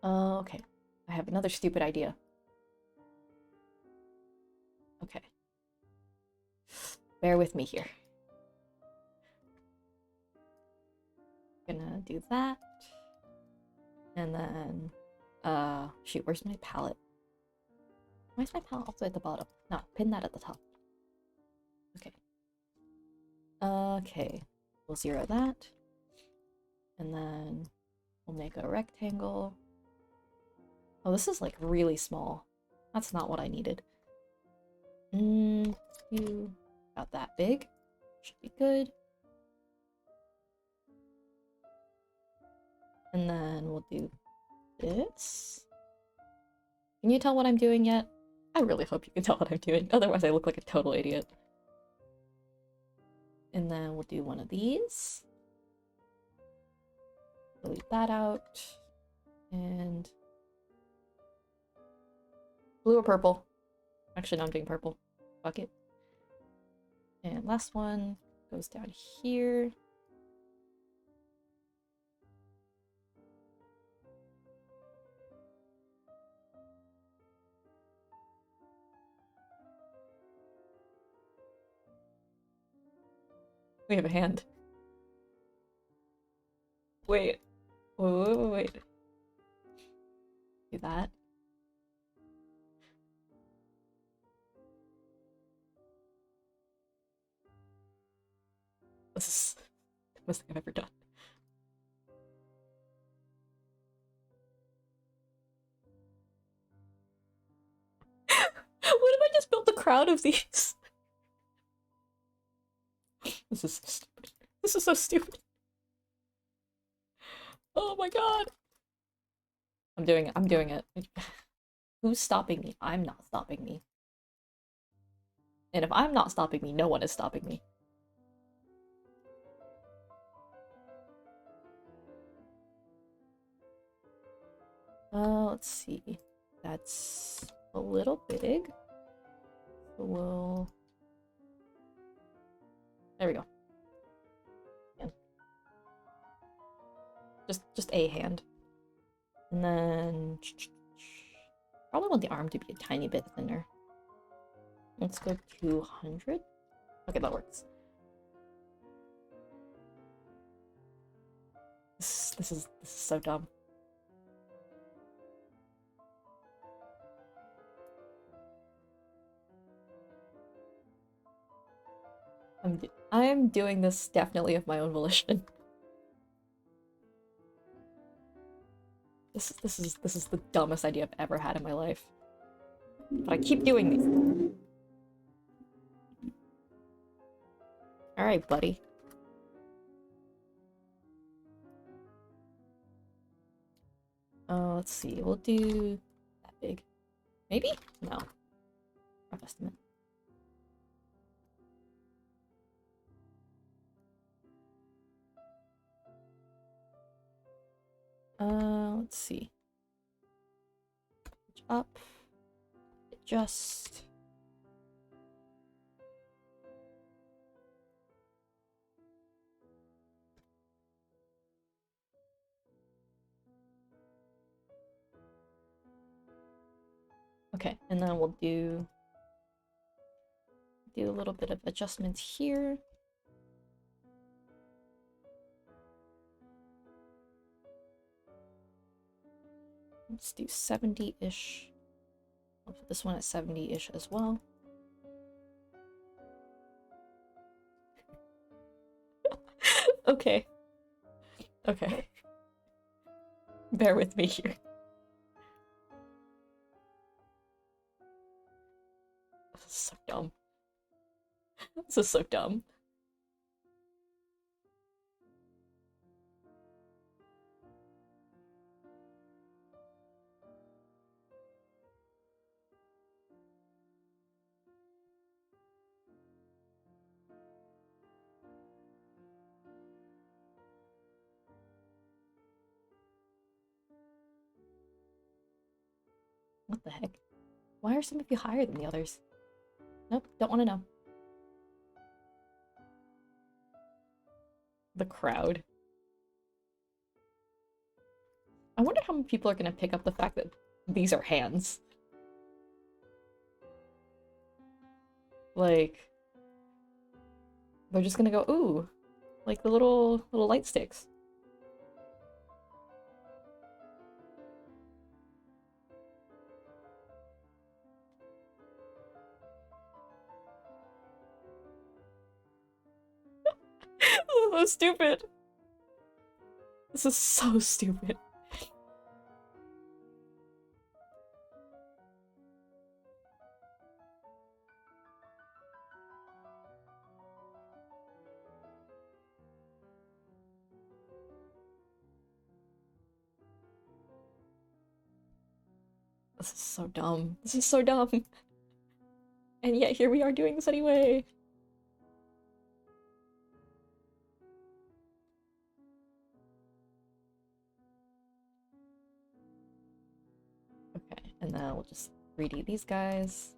Okay. I have another stupid idea. Okay. Bear with me here. Gonna do that. And then, shoot, where's my palette? Why is my palette also at the bottom? No, pin that at the top. Okay. Okay. We'll zero that. And then we'll make a rectangle. Oh, this is like really small. That's not what I needed. You about that big. Should be good. And then we'll do this. Can you tell what I'm doing yet? I really hope you can tell what I'm doing. Otherwise I look like a total idiot. And then we'll do one of these. Delete that out. And blue or purple? Actually, no, I'm doing purple. Fuck it. And last one goes down here. We have a hand. Wait. Wait. Do that. This is the best thing I've ever done. What if I just built the crowd of these? This is so stupid. This is so stupid. Oh my god. I'm doing it. I'm doing it. Who's stopping me? I'm not stopping me. And if I'm not stopping me, no one is stopping me. Let's see. That's a little big. So we'll... There we go. Yeah. Just a hand. And then... Probably want the arm to be a tiny bit thinner. Let's go 200. Okay, that works. This is so dumb. I'm doing this definitely of my own volition. This is the dumbest idea I've ever had in my life. But I keep doing these. Alright, buddy. Let's see. We'll do that big. Maybe? No. Rough estimate. Let's see. Up. Adjust. Okay, and then we'll do a little bit of adjustments here. Let's do 70-ish. I'll put this one at 70-ish as well. Okay. Okay. Bear with me here. This is so dumb. This is so dumb. What the heck? Why are some of you higher than the others? Nope, don't want to know. The crowd. I wonder how many people are going to pick up the fact that these are hands. Like, they're just gonna go, ooh, like the little light sticks. This is so stupid. This is so stupid. This is so dumb. This is so dumb. And yet here we are doing this anyway. Okay, and then we'll just 3D these guys.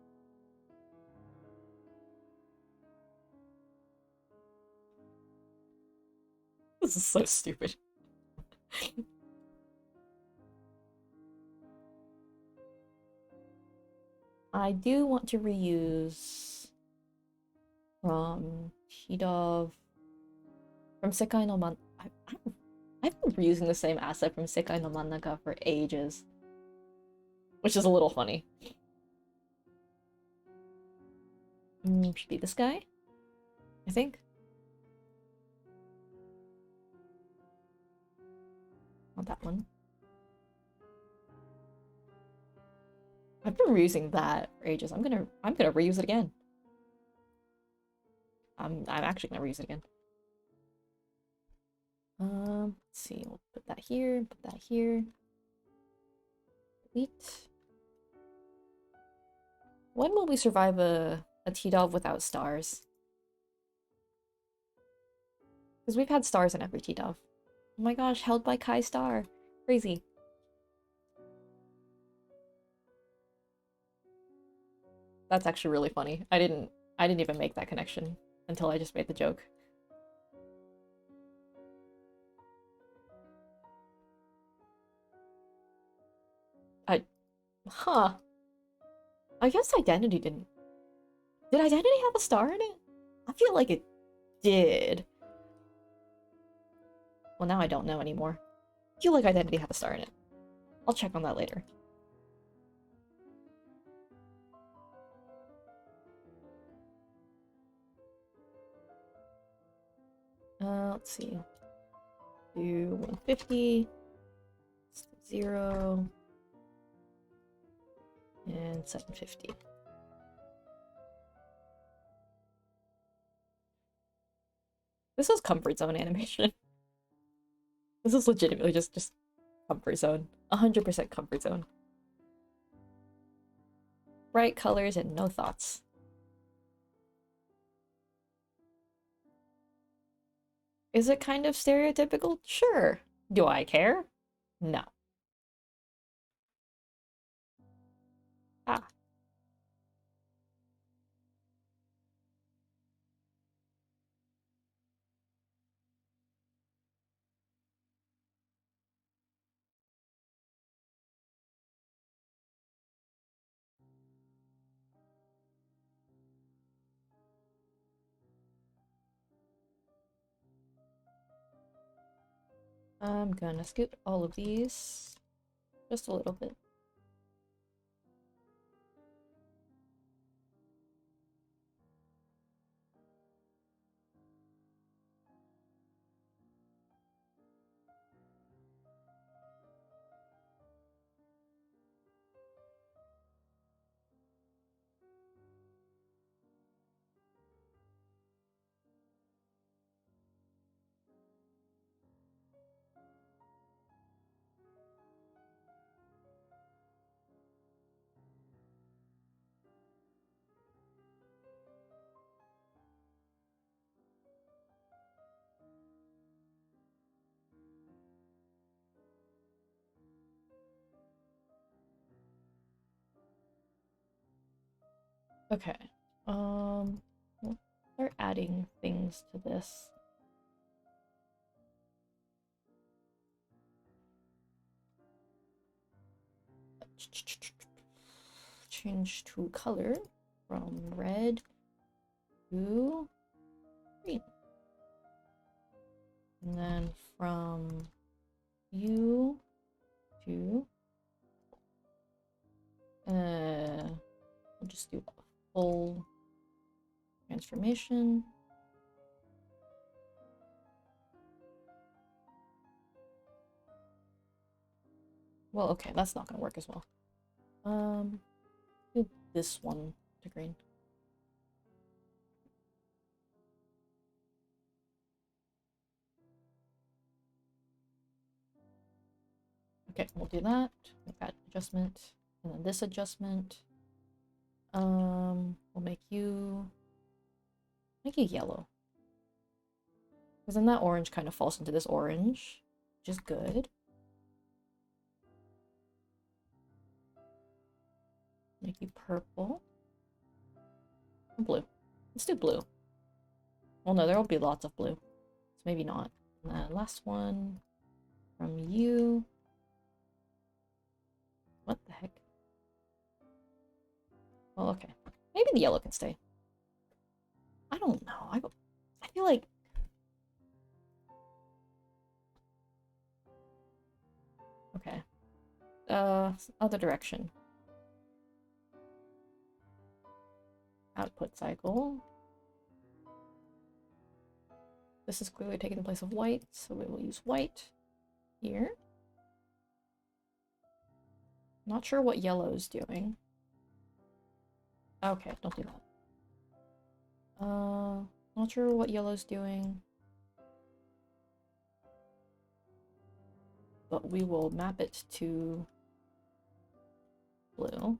This is so stupid. I do want to reuse from Hidov, from Sekai no Man. I've been reusing the same asset from Sekai no Mannaka for ages, which is a little funny. Should be this guy, I think. Not that one. I've been reusing that for ages. I'm gonna reuse it again. I'm actually gonna reuse it again. Let's see, we'll put that here, put that here. Delete. When will we survive a T-Dove without stars? Because we've had stars in every T-Dove. Oh my gosh, held by Kai Star. Crazy. That's actually really funny. I didn't even make that connection until I just made the joke. Huh. I guess Identity didn't. Did Identity have a star in it? I feel like it did. Well, now I don't know anymore. I feel like Identity had a star in it. I'll check on that later. Let's see. Do 150, 0, and 750. This is comfort zone animation. This is legitimately just comfort zone. 100% comfort zone. Bright colors and no thoughts. Is it kind of stereotypical? Sure. Do I care? No. Ah. I'm gonna scoot all of these just a little bit. Okay. We'll start adding things to this. Change to color from red to green. And then from you to we'll just do a full transformation. Well, okay, that's not gonna work as well. Do this one to green. Okay, we'll do that. Make that adjustment, and then this adjustment. We'll make you yellow, because then that orange kind of falls into this orange, which is good. Make you purple. Blue. Let's do blue. Well, no, there will be lots of blue, so maybe not. And then last one from you. What the heck? Well, okay. Maybe the yellow can stay. I don't know. I feel like... Okay. Other direction. Output cycle. This is clearly taking the place of white, so we will use white here. Not sure what yellow is doing. Okay, don't do that. Not sure what yellow's doing. But we will map it to blue.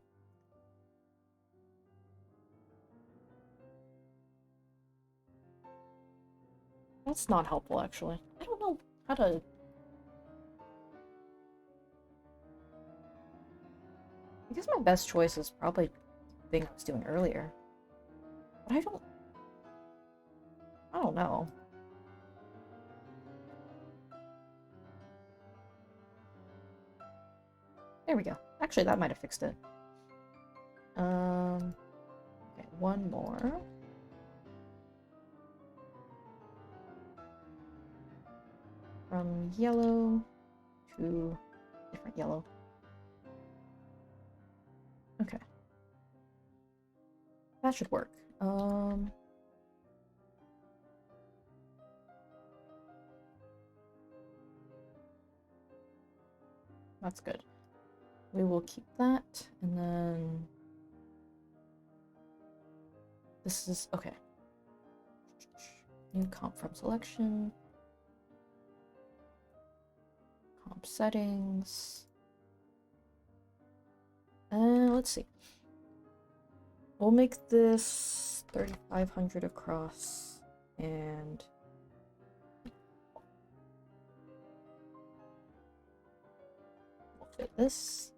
That's not helpful, actually. I don't know how to... I guess my best choice is probably the thing I was doing earlier. But I don't know. There we go. Actually, that might have fixed it. Okay, one more. From yellow to different yellow. Okay. That should work. That's good. We will keep that, and then this is okay. New comp from selection. Comp settings. Let's see. We'll make this 3,500 across, and we'll fit this.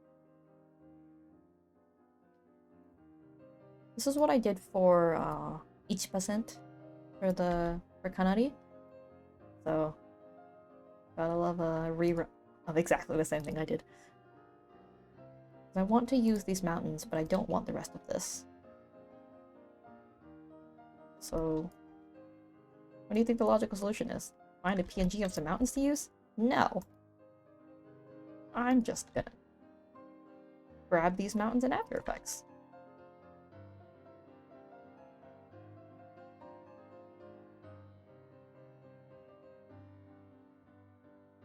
This is what I did for 1% for Kanari. So gotta love a rerun of exactly the same thing I did. I want to use these mountains, but I don't want the rest of this. So, what do you think the logical solution is? Find a PNG of some mountains to use? No. I'm just gonna grab these mountains in After Effects.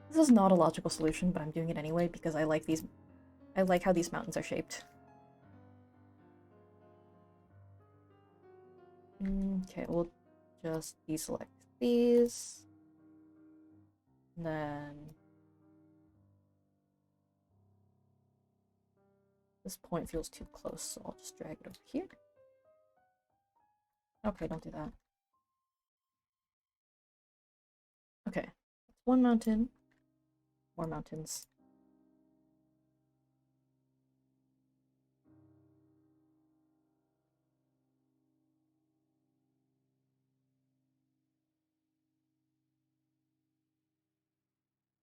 This is not a logical solution, but I'm doing it anyway because I like how these mountains are shaped. Okay, we'll just deselect these. And then this point feels too close, so I'll just drag it over here. Okay, don't do that. Okay, that's one mountain. More mountains.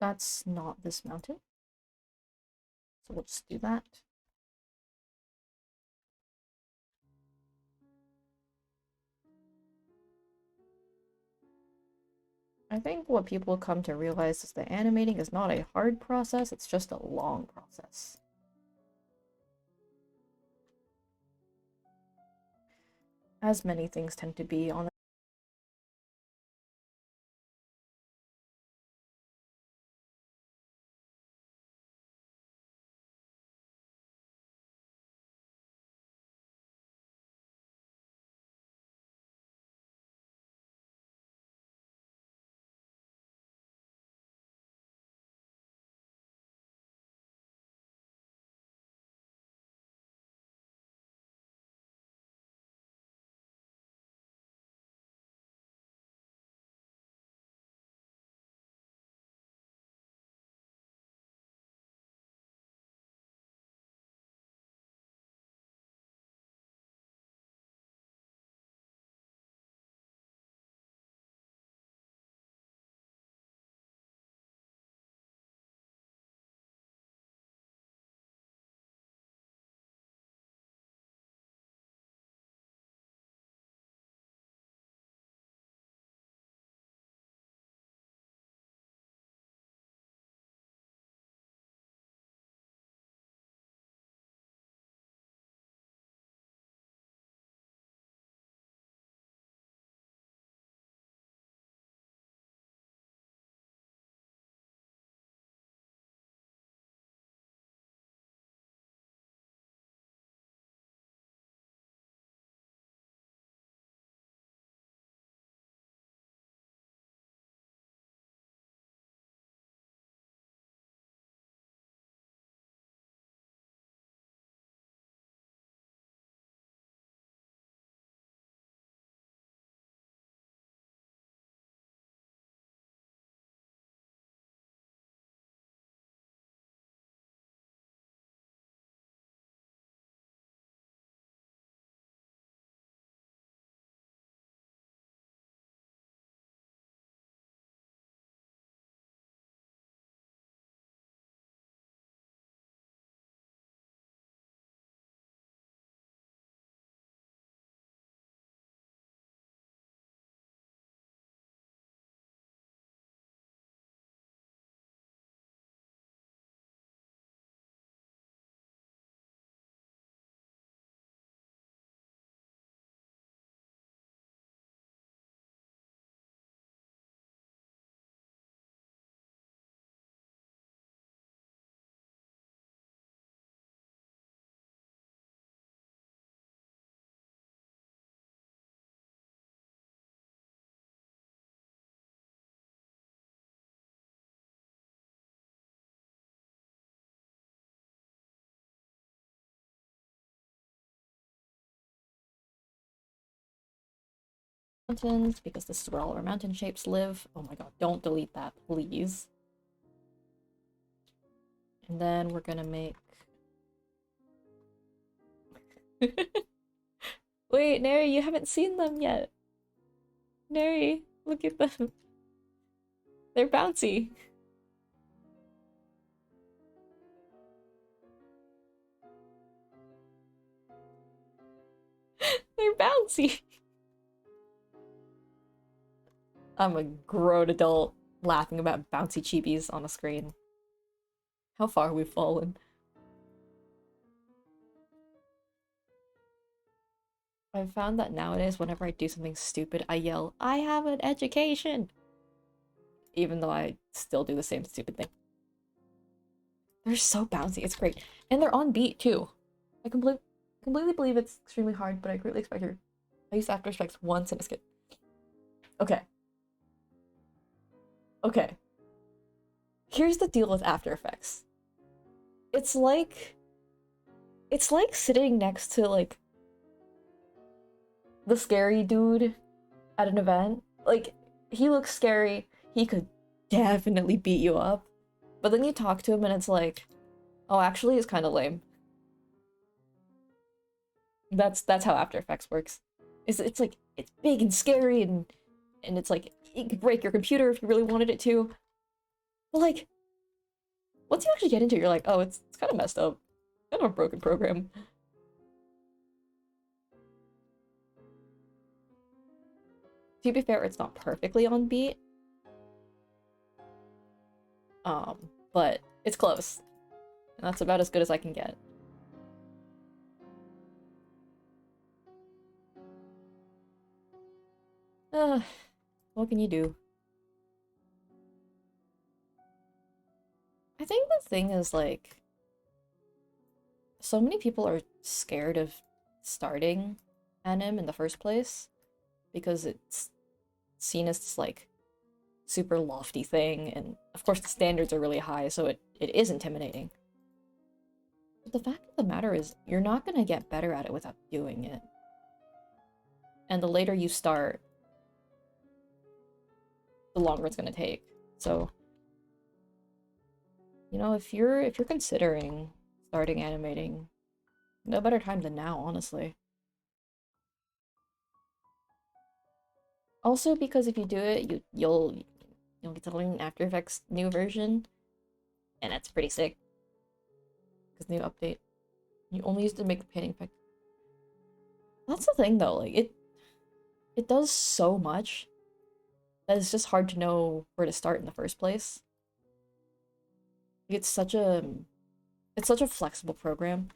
That's not this mountain. So we'll just do that. I think what people come to realize is that animating is not a hard process, it's just a long process. As many things tend to be on mountains because this is where all our mountain shapes live. Oh my god, don't delete that, please. And then we're gonna make... Wait, Neri, you haven't seen them yet. Neri, look at them. They're bouncy. They're bouncy. I'm a grown adult laughing about bouncy chibis on a screen. How far we've fallen. I've found that nowadays, whenever I do something stupid, I yell, "I have an education!" Even though I still do the same stupid thing. They're so bouncy, it's great. And they're on beat, too. I completely believe it's extremely hard, but I greatly expect her. I used After Effects once and it's good. Okay. Okay. Here's the deal with After Effects. It's like sitting next to, like, the scary dude at an event. Like, he looks scary. He could definitely beat you up. But then you talk to him and it's like, oh, actually, it's kind of lame. That's how After Effects works. It's like, it's big and scary and it's like, it could break your computer if you really wanted it to. But like, once you actually get into it, you're like, oh, it's kind of messed up. Kind of a broken program. To be fair, it's not perfectly on beat. But it's close. And that's about as good as I can get. What can you do? I think the thing is, like, so many people are scared of starting anim in the first place because it's seen as this, like, super lofty thing, and of course the standards are really high, so it is intimidating. But the fact of the matter is, you're not gonna get better at it without doing it. And the later you start, the longer it's gonna take. So, you know, if you're considering starting animating, no better time than now, honestly. Also, because if you do it, you'll get to learn After Effects new version, and that's pretty sick. Because new update, you only used to make the panning effect. That's the thing, though. Like it does so much that it's just hard to know where to start in the first place. It's such a flexible program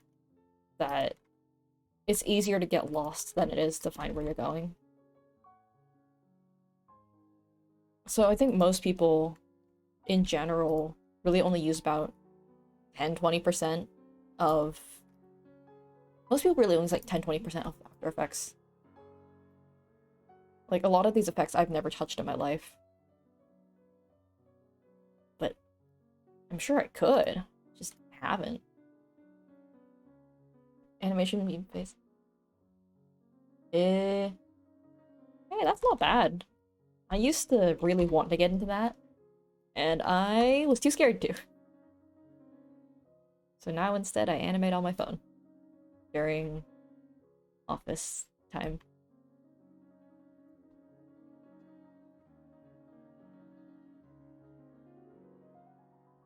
that it's easier to get lost than it is to find where you're going. So I think most people, in general, really only use about 10-20% of... Most people really only use like 10-20% of After Effects. Like, a lot of these effects I've never touched in my life. But I'm sure I could. Just haven't. Animation meme face. Hey, that's not bad. I used to really want to get into that, and I was too scared to. So now instead I animate on my phone during office time.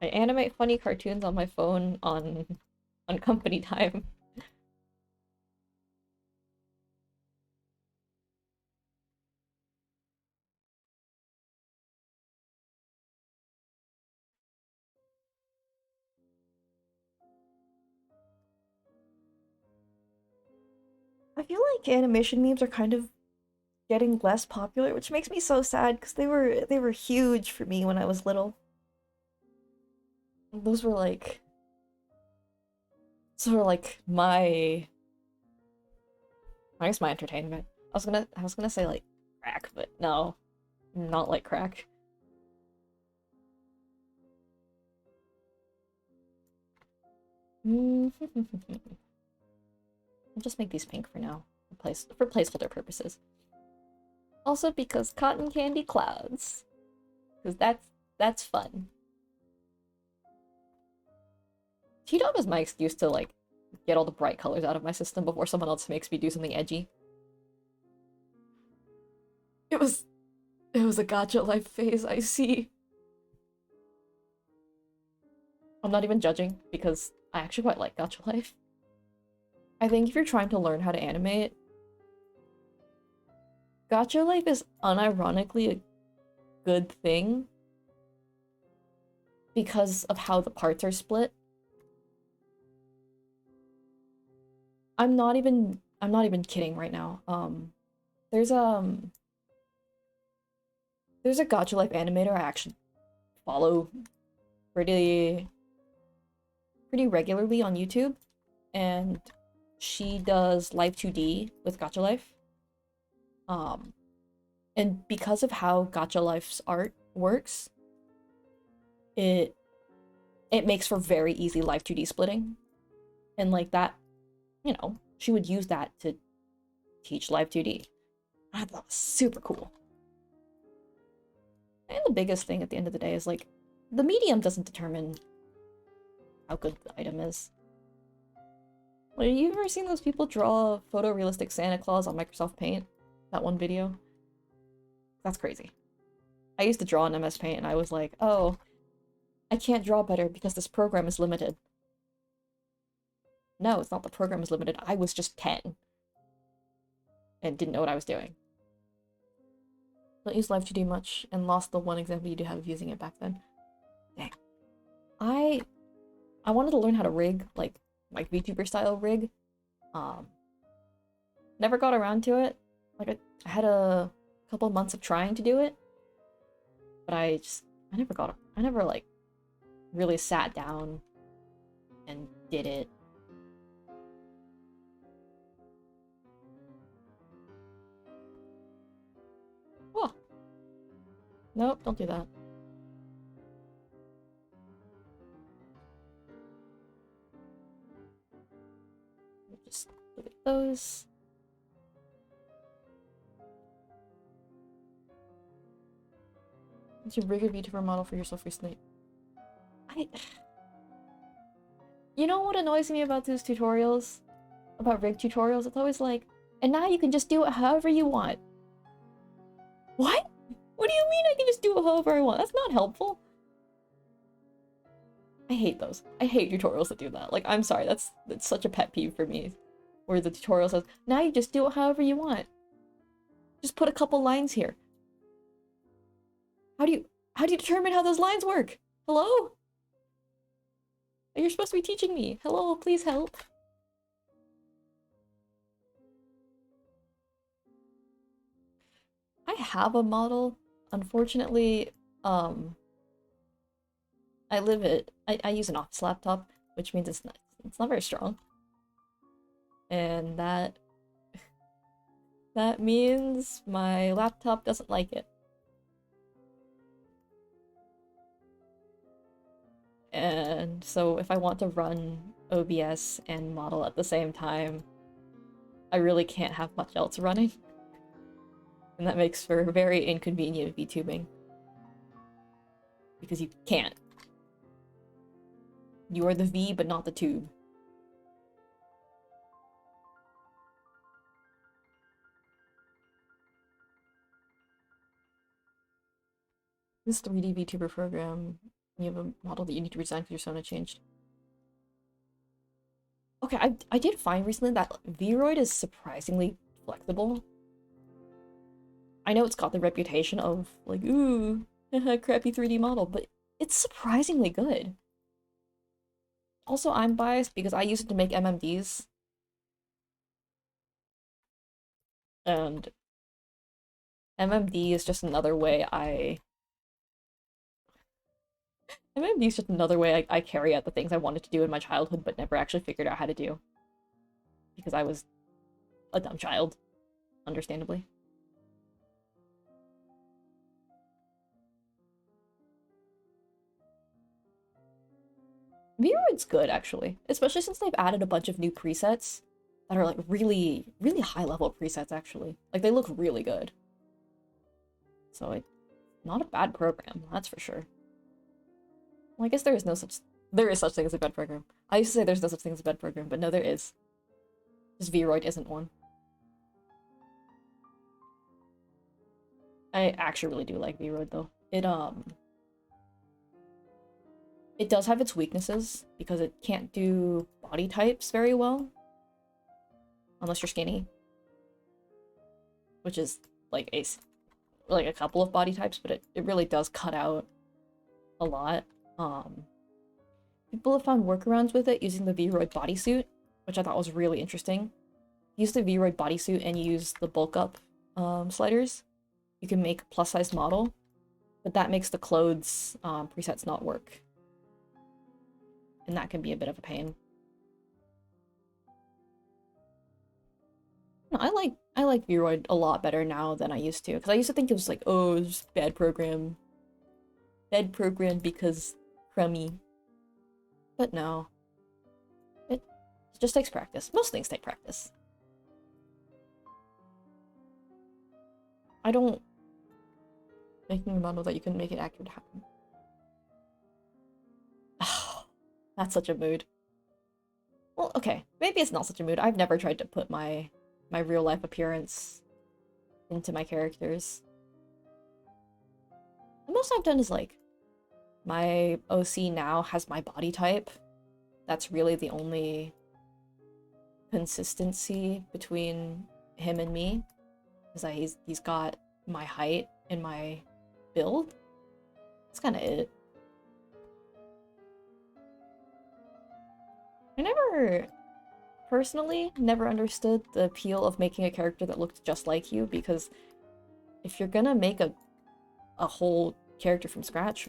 I animate funny cartoons on my phone on company time. I feel like animation memes are kind of getting less popular, which makes me so sad because they were huge for me when I was little. Those were like sort of like my I guess my entertainment. I was gonna say like crack, but no, not like crack. I'll just make these pink for now, for placeholder purposes. Also because cotton candy clouds, because that's fun. T-Dog is my excuse to like get all the bright colors out of my system before someone else makes me do something edgy. It was a gacha life phase, I see. I'm not even judging because I actually quite like gacha life. I think if you're trying to learn how to animate, gacha life is unironically a good thing because of how the parts are split. I'm not even kidding right now. There's a gacha life animator I actually follow pretty regularly on YouTube, and she does Live 2D with Gacha Life. And because of how Gacha Life's art works, it makes for very easy Live 2D splitting. And like that, you know, she would use that to teach Live 2D. I thought that was super cool. And the biggest thing at the end of the day is like, the medium doesn't determine how good the item is. Like, have you ever seen those people draw photorealistic Santa Claus on Microsoft Paint? That one video? That's crazy. I used to draw in MS Paint and I was like, oh, I can't draw better because this program is limited. No, it's not the program is limited. I was just 10 and didn't know what I was doing. Don't use Live 2D much and lost the one example you do have of using it back then. Dang. I wanted to learn how to rig, like VTuber style rig. Never got around to it. Like I had a couple months of trying to do it, but I never like really sat down and did it. Oh. Nope, don't do that. Just look at those. What's your bigger VTuber model for yourself recently? You know what annoys me about those tutorials? About rig tutorials? It's always like, and now you can just do it however you want. What? What do you mean I can just do it however I want? That's not helpful. I hate those. I hate tutorials that do that. Like, I'm sorry, that's such a pet peeve for me. Where the tutorial says, now you just do it however you want. Just put a couple lines here. How do you determine how those lines work? Hello? You're supposed to be teaching me. Hello, please help. I have a model. Unfortunately, I use an office laptop, which means it's not very strong. And that means my laptop doesn't like it. And so if I want to run OBS and model at the same time, I really can't have much else running. And that makes for very inconvenient VTubing. Because you can't. You are the V, but not the tube. This 3D VTuber program, you have a model that you need to redesign because your Sona changed. Okay, I did find recently that Vroid is surprisingly flexible. I know it's got the reputation of, like, ooh, crappy 3D model, but it's surprisingly good. Also, I'm biased because I use it to make MMDs. And MMD is just another way MMD is just another way I carry out the things I wanted to do in my childhood but never actually figured out how to do. Because I was a dumb child, understandably. Vroid's good, actually. Especially since they've added a bunch of new presets that are, like, really, really high-level presets, actually. Like, they look really good. So, it's not a bad program, that's for sure. Well, I guess there is such thing as a bad program. I used to say there's no such thing as a bad program, but no, there is. Just Vroid isn't one. I actually really do like Vroid, though. It does have its weaknesses, because it can't do body types very well. Unless you're skinny. Which is, like, a couple of body types, but it really does cut out a lot. People have found workarounds with it using the Vroid bodysuit, which I thought was really interesting. Use the Vroid bodysuit and use the bulk up sliders. You can make a plus-size model, but that makes the clothes presets not work. And that can be a bit of a pain. No, I like Vroid a lot better now than I used to, because I used to think it was like, oh, it's just bad program. Bad program because crummy. But no. It just takes practice. Most things take practice. I don't... Making a model that you couldn't make it accurate happen. That's such a mood. Well, okay. Maybe it's not such a mood. I've never tried to put my real life appearance into my characters. The most I've done is, like, my OC now has my body type. That's really the only consistency between him and me, is that he's got my height and my build. That's kind of it. I personally never understood the appeal of making a character that looked just like you, because if you're gonna make a whole character from scratch,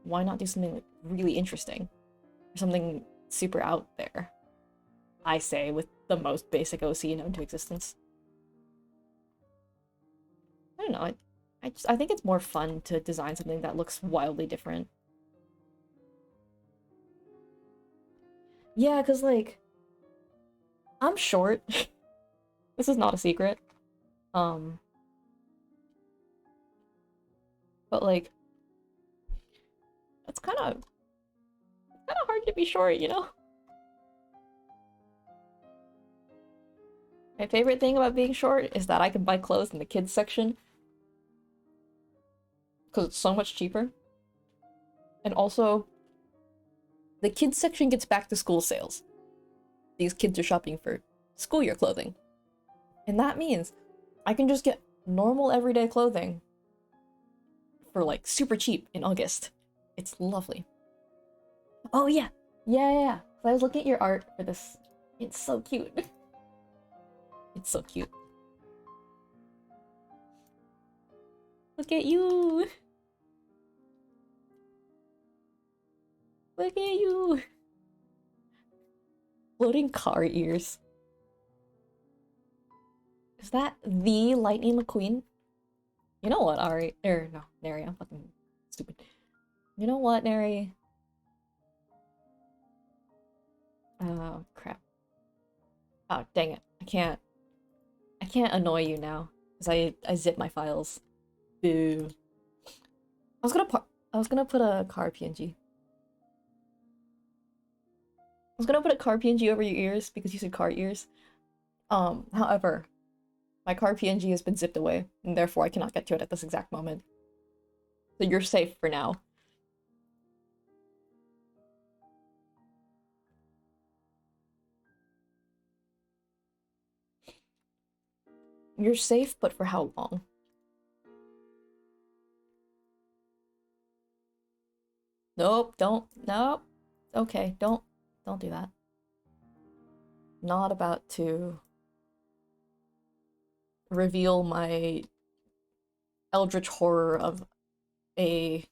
why not do something like really interesting? Or something super out there? I say, with the most basic OC known to existence. I don't know, I think it's more fun to design something that looks wildly different. Yeah, because, like, I'm short. This is not a secret. Um, but, like, it's kind of hard to be short, you know? My favorite thing about being short is that I can buy clothes in the kids section, because it's so much cheaper. And also, the kids section gets back to school sales. These kids are shopping for school year clothing. And that means I can just get normal everyday clothing for, like, super cheap in August. It's lovely. Oh yeah. Yeah. I was looking at your art for this. It's so cute. It's so cute. Look at you! Look at you! Floating car ears. Is that the Lightning McQueen? You know what, Ari? No, Neri, I'm fucking stupid. You know what, Neri? Oh, crap. Oh, dang it. I can't annoy you now, because I zip my files. Boo. I was gonna put a car PNG. I was gonna put a car PNG over your ears because you said car ears. However, my car PNG has been zipped away, and therefore I cannot get to it at this exact moment. So you're safe for now. You're safe, but for how long? Nope, nope. Okay, don't do that. Not about to reveal my eldritch horror of a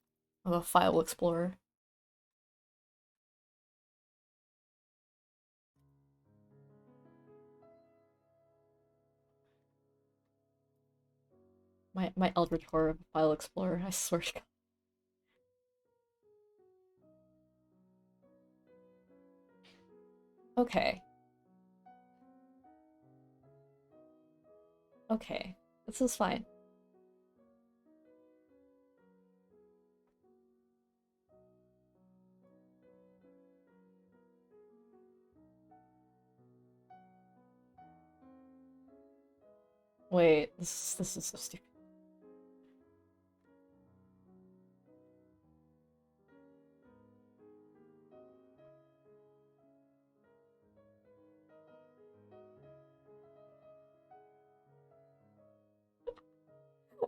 file explorer. My eldritch horror of a file explorer, I swear to God. Okay. Okay. This is fine. Wait, this is so stupid.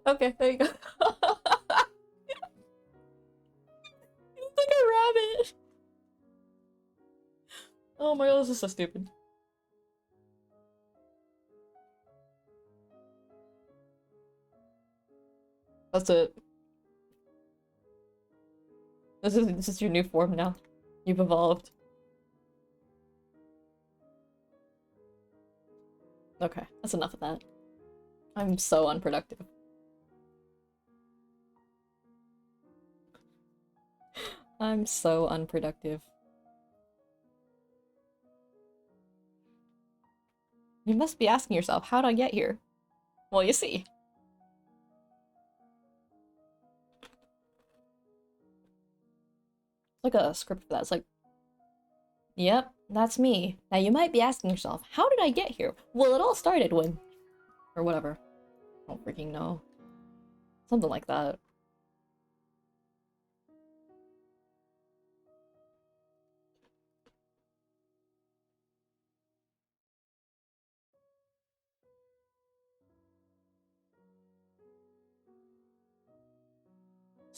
Okay, there you go. You look like a rabbit. Oh my God, this is so stupid. That's it. This is your new form now. You've evolved. Okay, that's enough of that. I'm so unproductive. I'm so unproductive. You must be asking yourself, how'd I get here? Well, you see. It's like a script for that. It's like, yep, that's me. Now you might be asking yourself, how did I get here? Well, it all started when... or whatever. I don't freaking know. Something like that.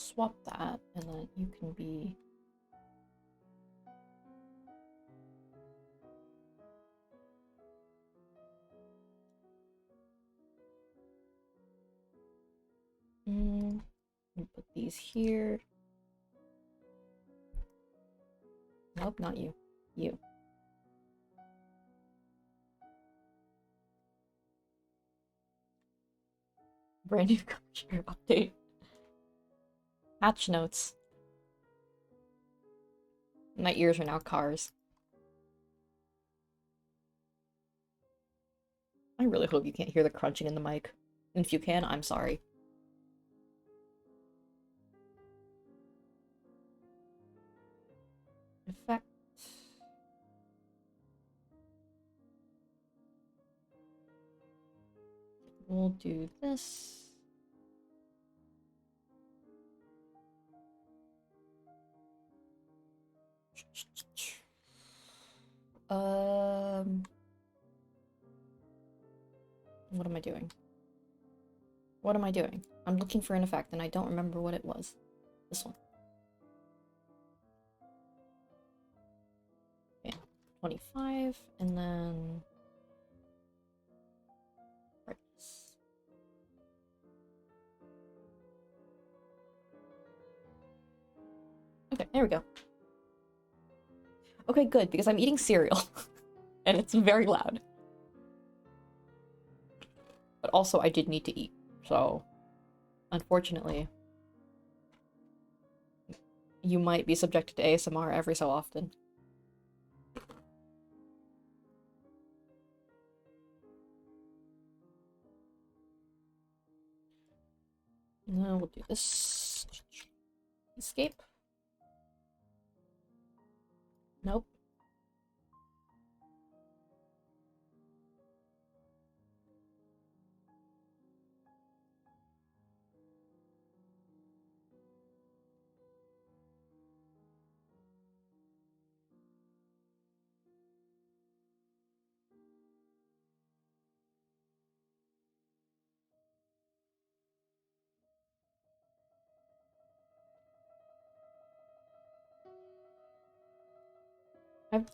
swap that, and then you can be... Put these here. Nope, not you. You. Brand new computer update. Patch notes. My ears are now cars. I really hope you can't hear the crunching in the mic. And if you can, I'm sorry. Effect. We'll do this. What am I doing? What am I doing? I'm looking for an effect and I don't remember what it was. This one. Okay, 25, and then... brightness. Okay, there we go. Okay, good, because I'm eating cereal. And it's very loud. But also, I did need to eat, so... unfortunately... you might be subjected to ASMR every so often. Now we'll do this. Escape. Nope.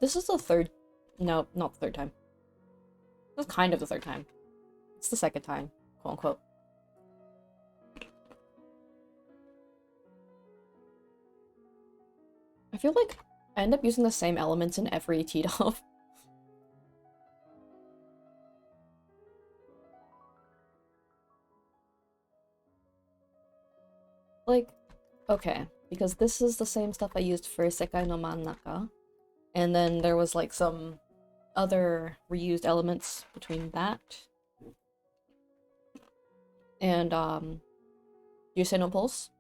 This is the third... no, not the third time. This is kind of the third time. It's the second time, quote unquote. I feel like I end up using the same elements in every T-Dove. Like, okay, because this is the same stuff I used for Sekai no Mannaka. And then there was like some other reused elements between that and Yusei no Pulse.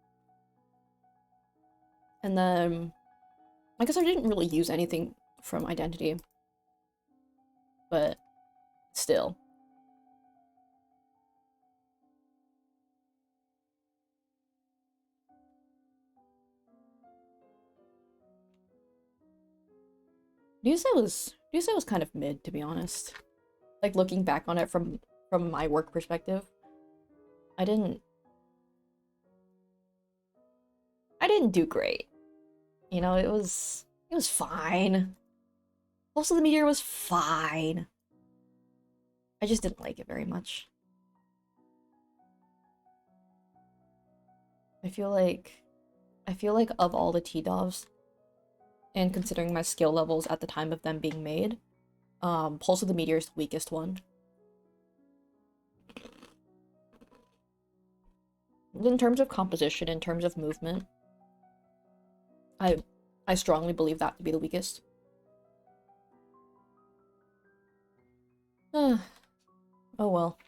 And then I guess I didn't really use anything from Identity, but still. Yusei was kind of mid, to be honest. Like looking back on it from my work perspective, I didn't do great. You know, it was fine. Most of the Meteor was fine. I just didn't like it very much. I feel like of all the T-Doves, and considering my skill levels at the time of them being made, Pulse of the Meteor is the weakest one. In terms of composition, in terms of movement, I strongly believe that to be the weakest. Oh well.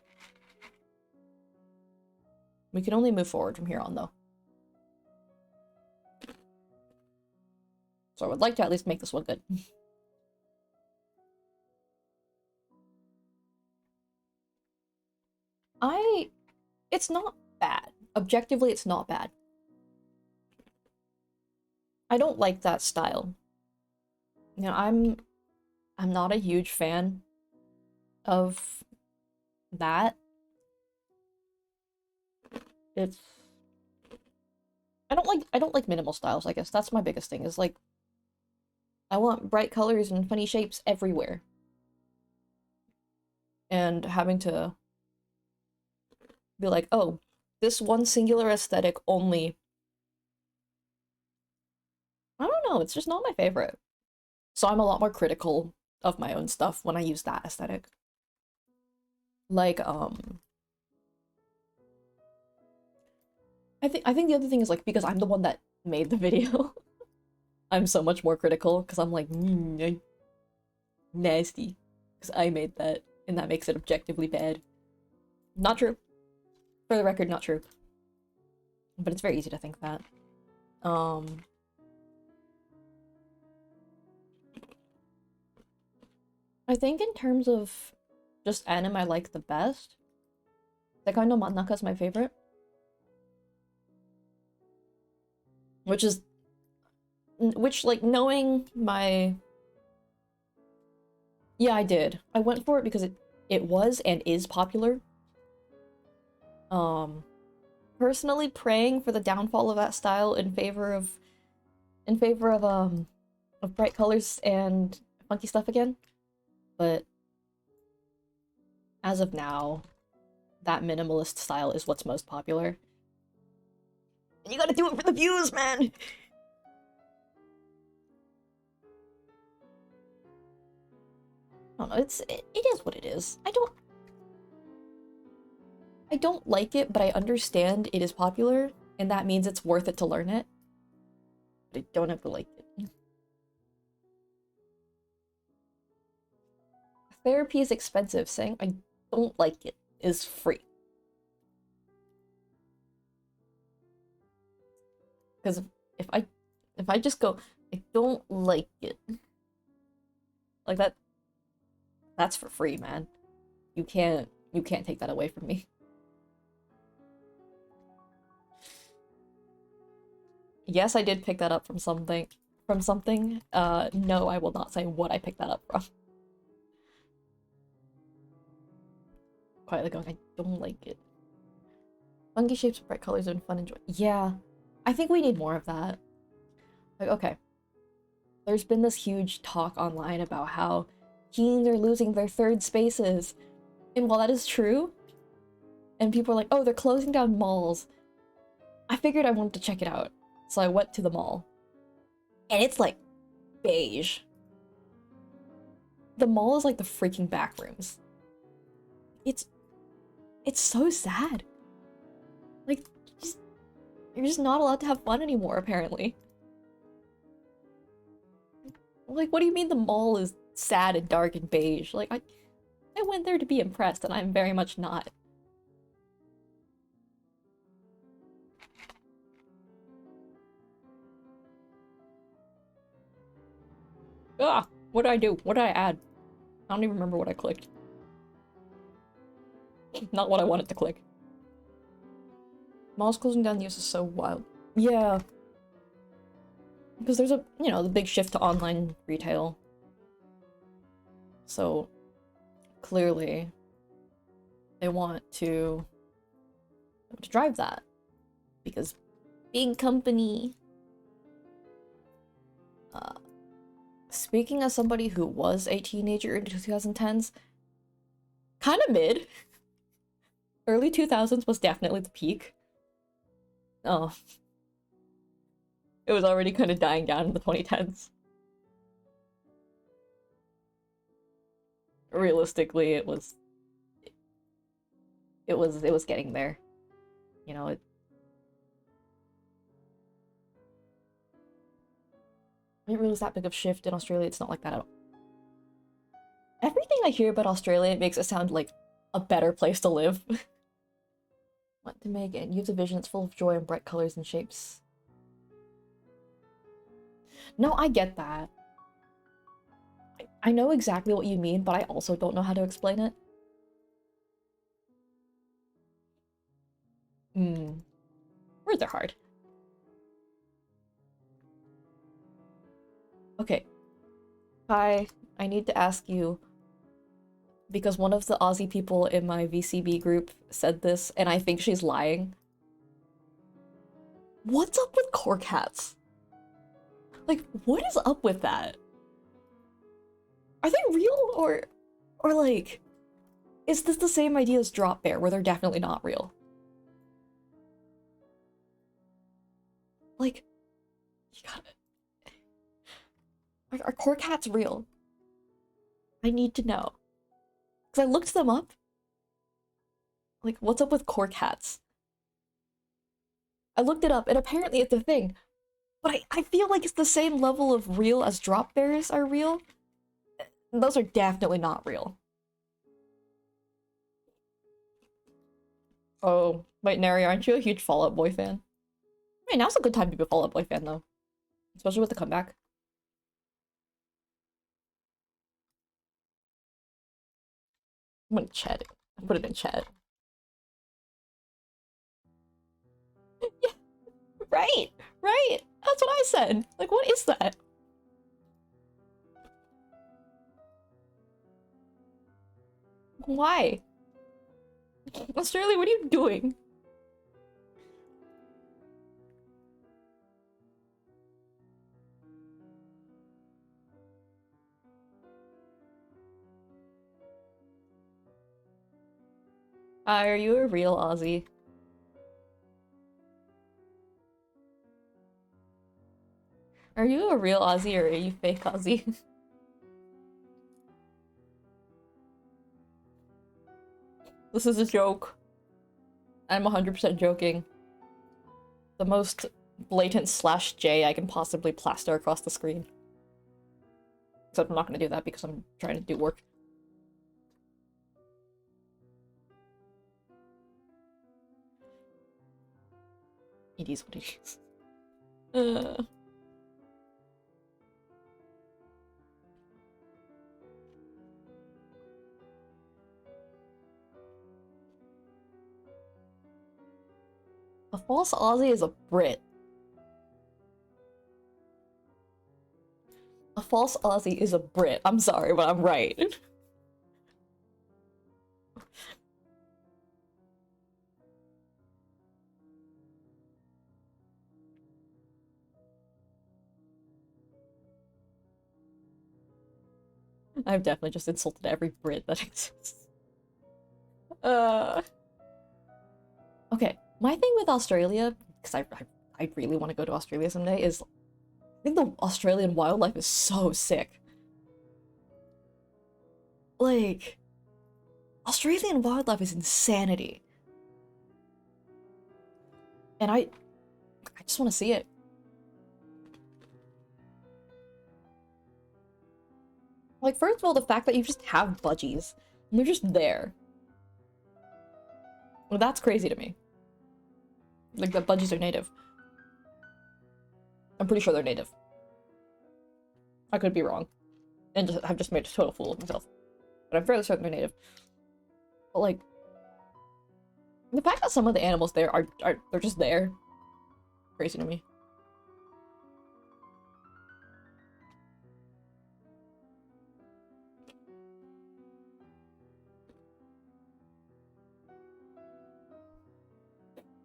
We can only move forward from here on, though. So I would like to at least make this one good. It's not bad. Objectively, it's not bad. I don't like that style. You know, I'm not a huge fan of that. It's I don't like minimal styles, I guess. That's my biggest thing, is like I want bright colors and funny shapes everywhere. And having to be like, oh, this one singular aesthetic only. I don't know, it's just not my favorite. So I'm a lot more critical of my own stuff when I use that aesthetic. Like, I think the other thing is like because I'm the one that made the video, I'm so much more critical because I'm like, nasty. Because I made that, and that makes it objectively bad. Not true. For the record, not true. But it's very easy to think that. I think in terms of just anime I like the best, Sekai no Mannaka is my favorite. Which, like, knowing my... Yeah, I did. I went for it because it was and is popular. Personally praying for the downfall of that style in favor of bright colors and funky stuff again. But as of now, that minimalist style is what's most popular. And you gotta do it for the views, man! I don't know, it is what it is. I don't like it, but I understand it is popular, and that means it's worth it to learn it. But I don't ever like it. Therapy is expensive. Saying I don't like it is free. Because if I just go, I don't like it, like that's for free, man. You can't take that away from me. Yes, I did pick that up from something. No, I will not say what I picked that up from. Quietly going, I don't like it. Funky shapes, bright colors, and fun and joy. Yeah, I think we need more of that. Like, okay. There's been this huge talk online about how teens are losing their third spaces. And while that is true, and people are like, oh, they're closing down malls, I figured I wanted to check it out. So I went to the mall. And it's like beige. The mall is like the freaking back rooms. It's so sad. Like, you're just not allowed to have fun anymore, apparently. Like, what do you mean the mall is sad and dark and beige? Like, I went there to be impressed, and I'm very much not. Ah, what did I do? What did I add? I don't even remember what I clicked. Not what I wanted to click. Malls closing down use is so wild. Yeah. Because there's a, you know, the big shift to online retail. So, clearly, they want to drive that. Because big company. Speaking as somebody who was a teenager in the 2010s, kind of mid. Early 2000s was definitely the peak. Oh. It was already kind of dying down in the 2010s. Realistically, it was getting there. You know, it really was that big of shift in Australia. It's not like that at all. Everything I hear about Australia makes it sound like a better place to live. Want to make it. Use a vision. It's full of joy and bright colors and shapes. No, I get that. I know exactly what you mean, but I also don't know how to explain it. Words are hard. Okay. Hi, I need to ask you, because one of the Aussie people in my VCB group said this, and I think she's lying. What's up with core cats? Like, what is up with that? Are they real or like, is this the same idea as Drop Bear, where they're definitely not real? Like, you gotta... Are core cats real? I need to know. Because I looked them up. Like, what's up with core cats? I looked it up, and apparently it's a thing. But I feel like it's the same level of real as Drop Bears are real. Those are definitely not real. Oh, wait, Neri, aren't you a huge Fall Out Boy fan? I mean, now's a good time to be a Fall Out Boy fan, though. Especially with the comeback. I'm gonna chat it. I'll put it in chat. Yeah, right, right. That's what I said. Like, what is that? Why? Australia, what are you doing? Are you a real Aussie? Are you a real Aussie or are you fake Aussie? This is a joke. I'm 100% joking. The most blatant /J I can possibly plaster across the screen. Except I'm not gonna do that because I'm trying to do work. It is what it is. A false Aussie is a Brit. A false Aussie is a Brit. I'm sorry, but I'm right. I've definitely just insulted every Brit that exists. Okay, my thing with Australia, because I really want to go to Australia someday, is I think the Australian wildlife is so sick. Like, Australian wildlife is insanity. And I just want to see it. Like, first of all, the fact that you just have budgies, and they're just there. Well, that's crazy to me. Like, that budgies are native. I'm pretty sure they're native. I could be wrong. And I've just made a total fool of myself. But I'm fairly certain they're native. But, like, the fact that some of the animals there are they're just there. Crazy to me.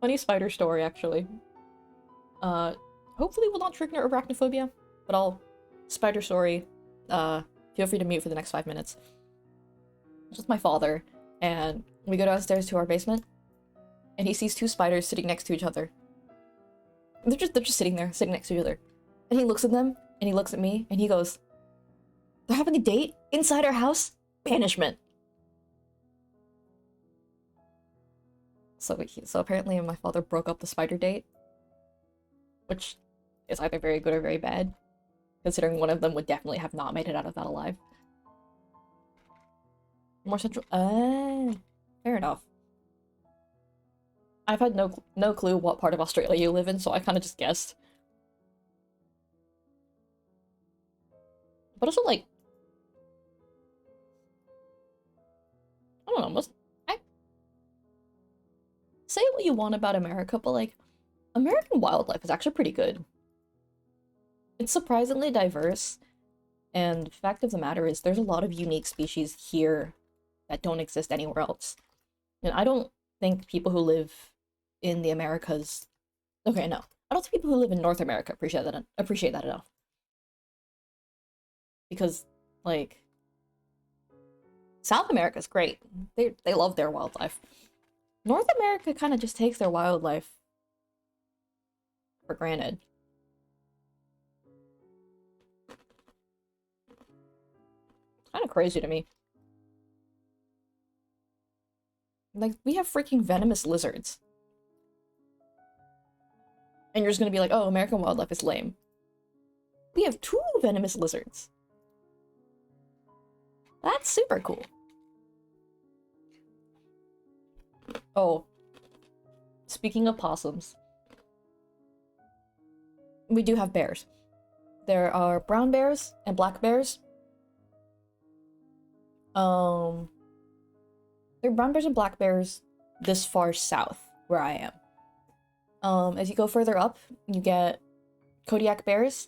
Funny spider story, actually. Hopefully will not trigger arachnophobia, but I'll... Spider story. Feel free to mute for the next 5 minutes. It's just my father, and we go downstairs to our basement, and he sees two spiders sitting next to each other. They're just sitting there, sitting next to each other. And he looks at them, and he looks at me, and he goes, "They're having a date? Inside our house? Banishment." So apparently my father broke up the spider date. Which is either very good or very bad. Considering one of them would definitely have not made it out of that alive. More central... fair enough. I've had no clue what part of Australia you live in, so I kind of just guessed. But also, like... I don't know, say what you want about America, but, like, American wildlife is actually pretty good. It's surprisingly diverse, and the fact of the matter is there's a lot of unique species here that don't exist anywhere else. And I don't think people who live in the Americas... Okay, no. I don't think people who live in North America appreciate that enough. Because, like, South America's great. They love their wildlife. North America kind of just takes their wildlife for granted. Kind of crazy to me. Like, we have freaking venomous lizards. And you're just gonna be like, oh, American wildlife is lame. We have 2 venomous lizards. That's super cool. Oh. Speaking of possums. We do have bears. There are brown bears and black bears. There are brown bears and black bears this far south, where I am. As you go further up, you get Kodiak bears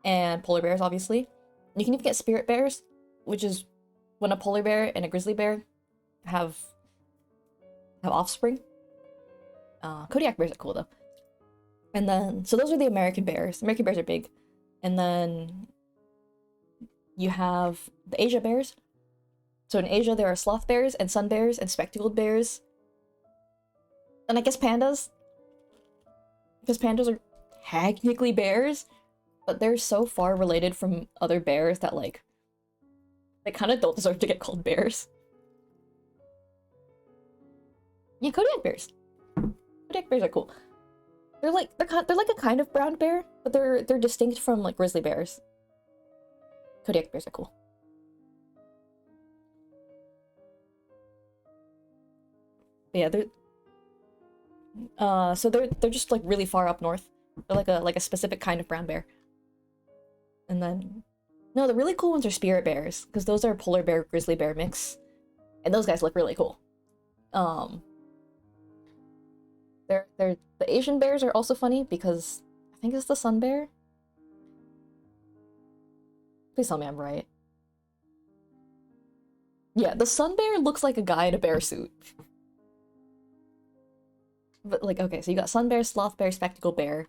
and polar bears, obviously. You can even get spirit bears, which is when a polar bear and a grizzly bear have offspring. Kodiak bears are cool though. And then, so those are the American bears. American bears are big. And then you have the Asia bears. So in Asia, there are sloth bears and sun bears and spectacled bears. And I guess pandas. Because pandas are technically bears, but they're so far related from other bears that, like, they kind of don't deserve to get called bears. Yeah, Kodiak bears. Kodiak bears are cool. They're like a kind of brown bear, but they're distinct from, like, grizzly bears. Kodiak bears are cool. But yeah, they're just, like, really far up north. They're like a specific kind of brown bear. And then no, the really cool ones are spirit bears, because those are polar bear grizzly bear mix. And those guys look really cool. The Asian bears are also funny because I think it's the sun bear. Please tell me I'm right. Yeah, the sun bear looks like a guy in a bear suit. But, like, okay, so you got sun bear, sloth bear, spectacle bear,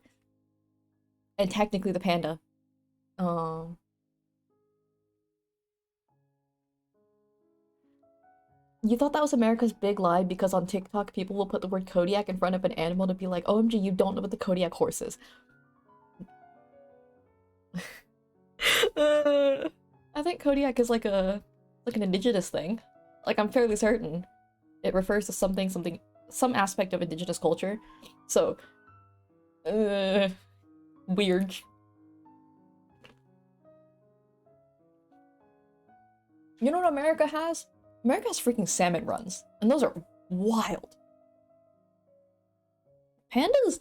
and technically the panda. You thought that was America's big lie because on TikTok people will put the word Kodiak in front of an animal to be like, OMG, you don't know what the Kodiak horse is. I think Kodiak is like an indigenous thing. Like, I'm fairly certain it refers to some aspect of indigenous culture. So, weird. You know what America has? America has freaking salmon runs, and those are wild. Pandas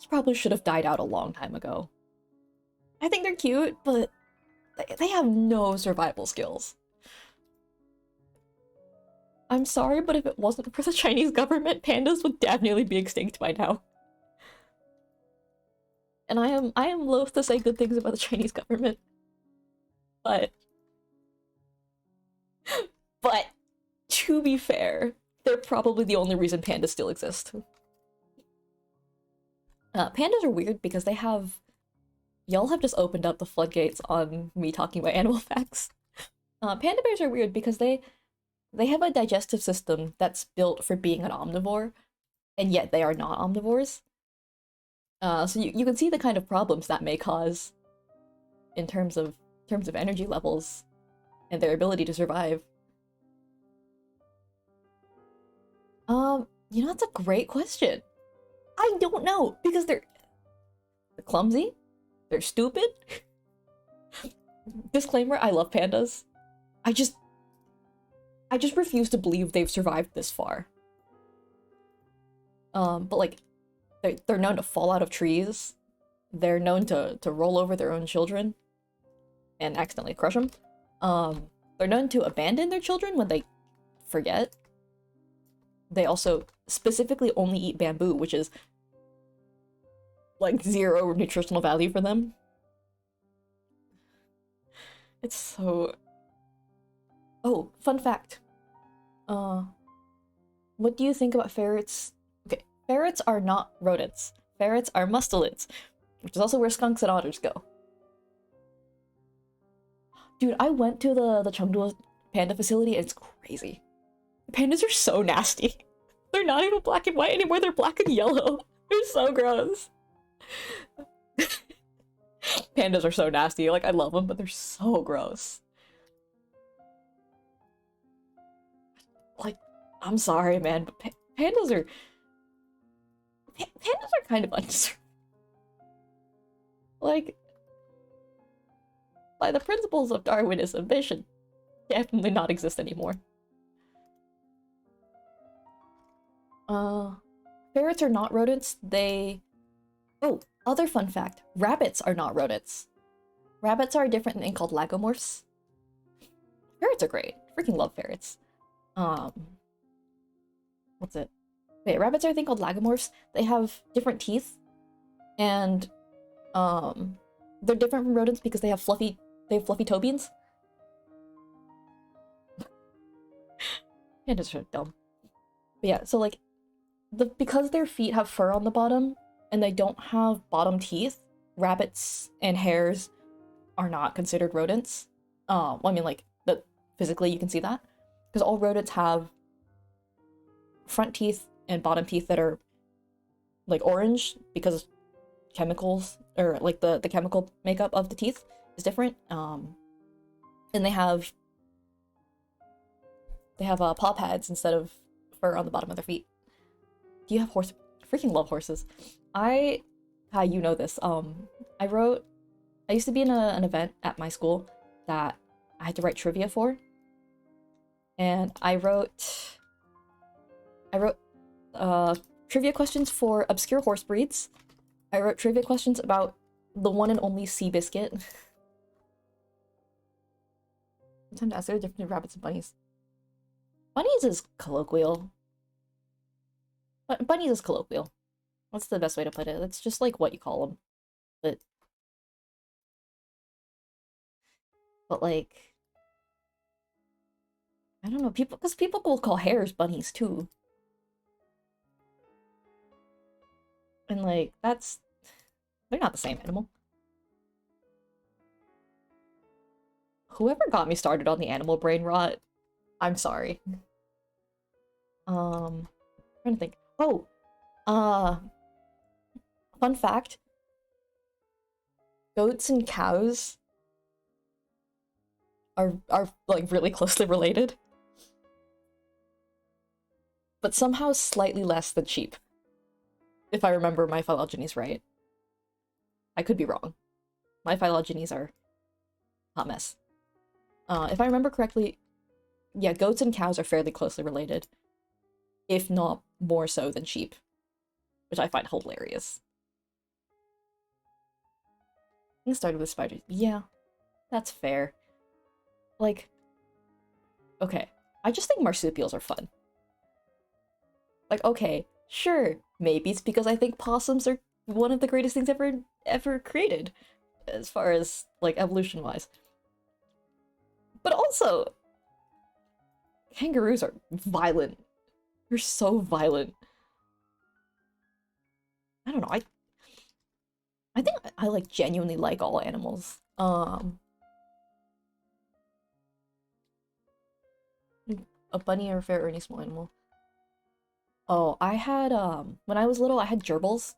probably should have died out a long time ago. I think they're cute, but they have no survival skills. I'm sorry, but if it wasn't for the Chinese government, pandas would definitely be extinct by now. And I am loath to say good things about the Chinese government. But to be fair, they're probably the only reason pandas still exist. Pandas are weird because they have... Y'all have just opened up the floodgates on me talking about animal facts. Panda bears are weird because they have a digestive system that's built for being an omnivore, and yet they are not omnivores. So you can see the kind of problems that may cause in terms of energy levels and their ability to survive. You know, that's a great question. I don't know, because they're clumsy, they're stupid. Disclaimer, I love pandas. I just refuse to believe they've survived this far. But, like, they're known to fall out of trees. They're known to roll over their own children and accidentally crush them. They're known to abandon their children when they forget. They also specifically only eat bamboo, which is, like, 0 nutritional value for them. It's so... Oh, fun fact. What do you think about ferrets? Okay, Ferrets are not rodents. Ferrets are mustelids, which is also where skunks and otters go. Dude, I went to the Chengdu panda facility and it's crazy. Pandas are so nasty. They're not even black and white anymore, they're black and yellow. They're so gross. Pandas are so nasty. Like, I love them, but they're so gross. Like, I'm sorry, man, but pandas are... Pandas are kind of undeserved. Like, by the principles of Darwinism, they should definitely not exist anymore. Ferrets are not rodents. Oh, other fun fact. Rabbits are not rodents. Rabbits are a different thing called lagomorphs. Ferrets are great. Freaking love ferrets. What's it? Wait, rabbits are a thing called lagomorphs. They have different teeth. And, they're different from rodents because they have fluffy toe beans. Pandas are dumb. But yeah, so like, because their feet have fur on the bottom, and they don't have bottom teeth, rabbits and hares are not considered rodents. Well, I mean, like, physically you can see that. Because all rodents have front teeth and bottom teeth that are, like, orange, because chemicals, or, like, the chemical makeup of the teeth is different. And they have paw pads instead of fur on the bottom of their feet. Do you have horse? I freaking love horses. You know this. I used to be in an event at my school that I had to write trivia for. And I wrote trivia questions for obscure horse breeds. I wrote trivia questions about the one and only Seabiscuit. Sometimes ask, they're different than rabbits and bunnies. Bunnies is colloquial. Bunnies is colloquial. That's the best way to put it. It's just like what you call them. But like, I don't know, because people will call hares bunnies too. And like, they're not the same animal. Whoever got me started on the animal brain rot, I'm sorry. I'm trying to think. Oh, fun fact. Goats and cows are like really closely related. But somehow slightly less than sheep. If I remember my phylogenies right. I could be wrong. My phylogenies are a hot mess. If I remember correctly, yeah, goats and cows are fairly closely related. If not more so than sheep. Which I find hilarious. I started with spiders. Yeah, that's fair. Like, okay, I just think marsupials are fun. Like, okay, sure, maybe it's because I think possums are one of the greatest things ever created, as far as, like, evolution-wise. But also, kangaroos are violent. They're so violent. I don't know, I think I like genuinely like all animals. A bunny or a ferret or any small animal. Oh, I had when I was little I had gerbils.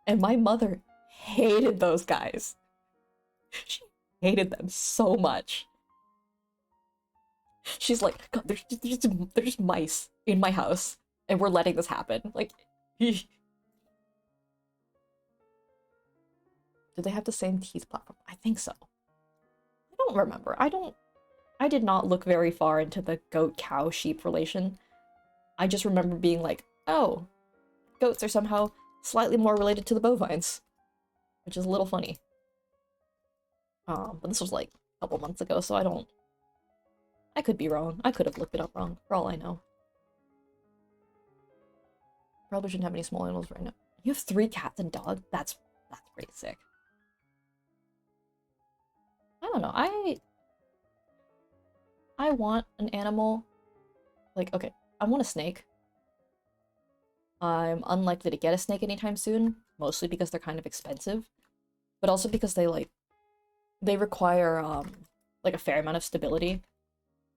And my mother hated those guys. She hated them so much. She's like, God, there's just mice in my house, and we're letting this happen. Like, do they have the same teeth platform? I think so. I don't remember. I did not look very far into the goat-cow-sheep relation. I just remember being like, oh, goats are somehow slightly more related to the bovines, which is a little funny. But this was like a couple months ago, so I could be wrong. I could have looked it up wrong, for all I know. Probably shouldn't have any small animals right now. You have 3 cats and dogs? That's pretty sick. I don't know, I want an animal. Like, okay, I want a snake. I'm unlikely to get a snake anytime soon, mostly because they're kind of expensive, but also because they require like a fair amount of stability,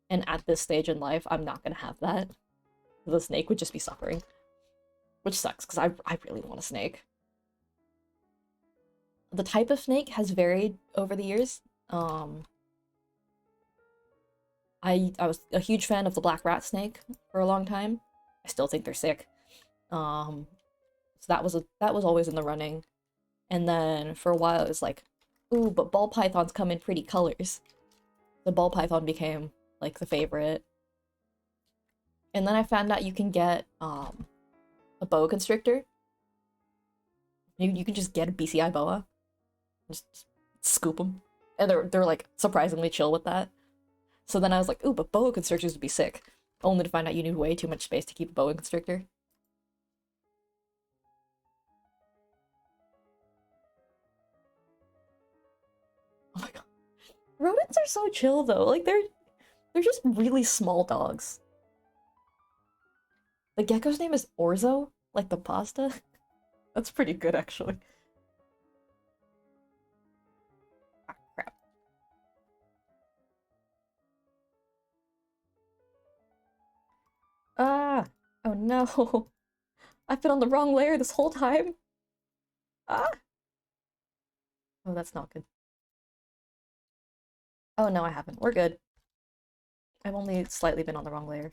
and at this stage in life, I'm not gonna have that. The snake would just be suffering, which sucks because I really want a snake. The type of snake has varied over the years. I was a huge fan of the black rat snake for a long time. I still think they're sick. So that was always in the running. And then for a while it was like, ooh, but ball pythons come in pretty colors. The ball python became like the favorite. And then I found out you can get a boa constrictor. You can just get a BCI boa, just scoop them, and they're like surprisingly chill with that. So then I was like, ooh, but boa constrictors would be sick. Only to find out you need way too much space to keep a boa constrictor. Oh my god. Rodents are so chill though. Like they're just really small dogs. The gecko's name is Orzo, like the pasta. That's pretty good actually. Ah, crap. Ah, oh no. I've been on the wrong layer this whole time. Ah. Oh, that's not good. Oh no, I haven't. We're good. I've only slightly been on the wrong layer.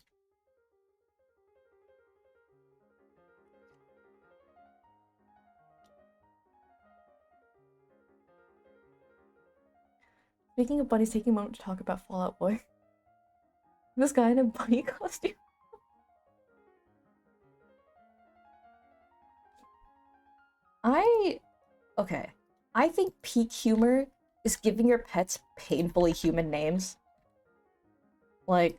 Speaking of bunnies, taking a moment to talk about Fallout Boy. This guy in a bunny costume. I okay. I think peak humor is giving your pets painfully human names. Like,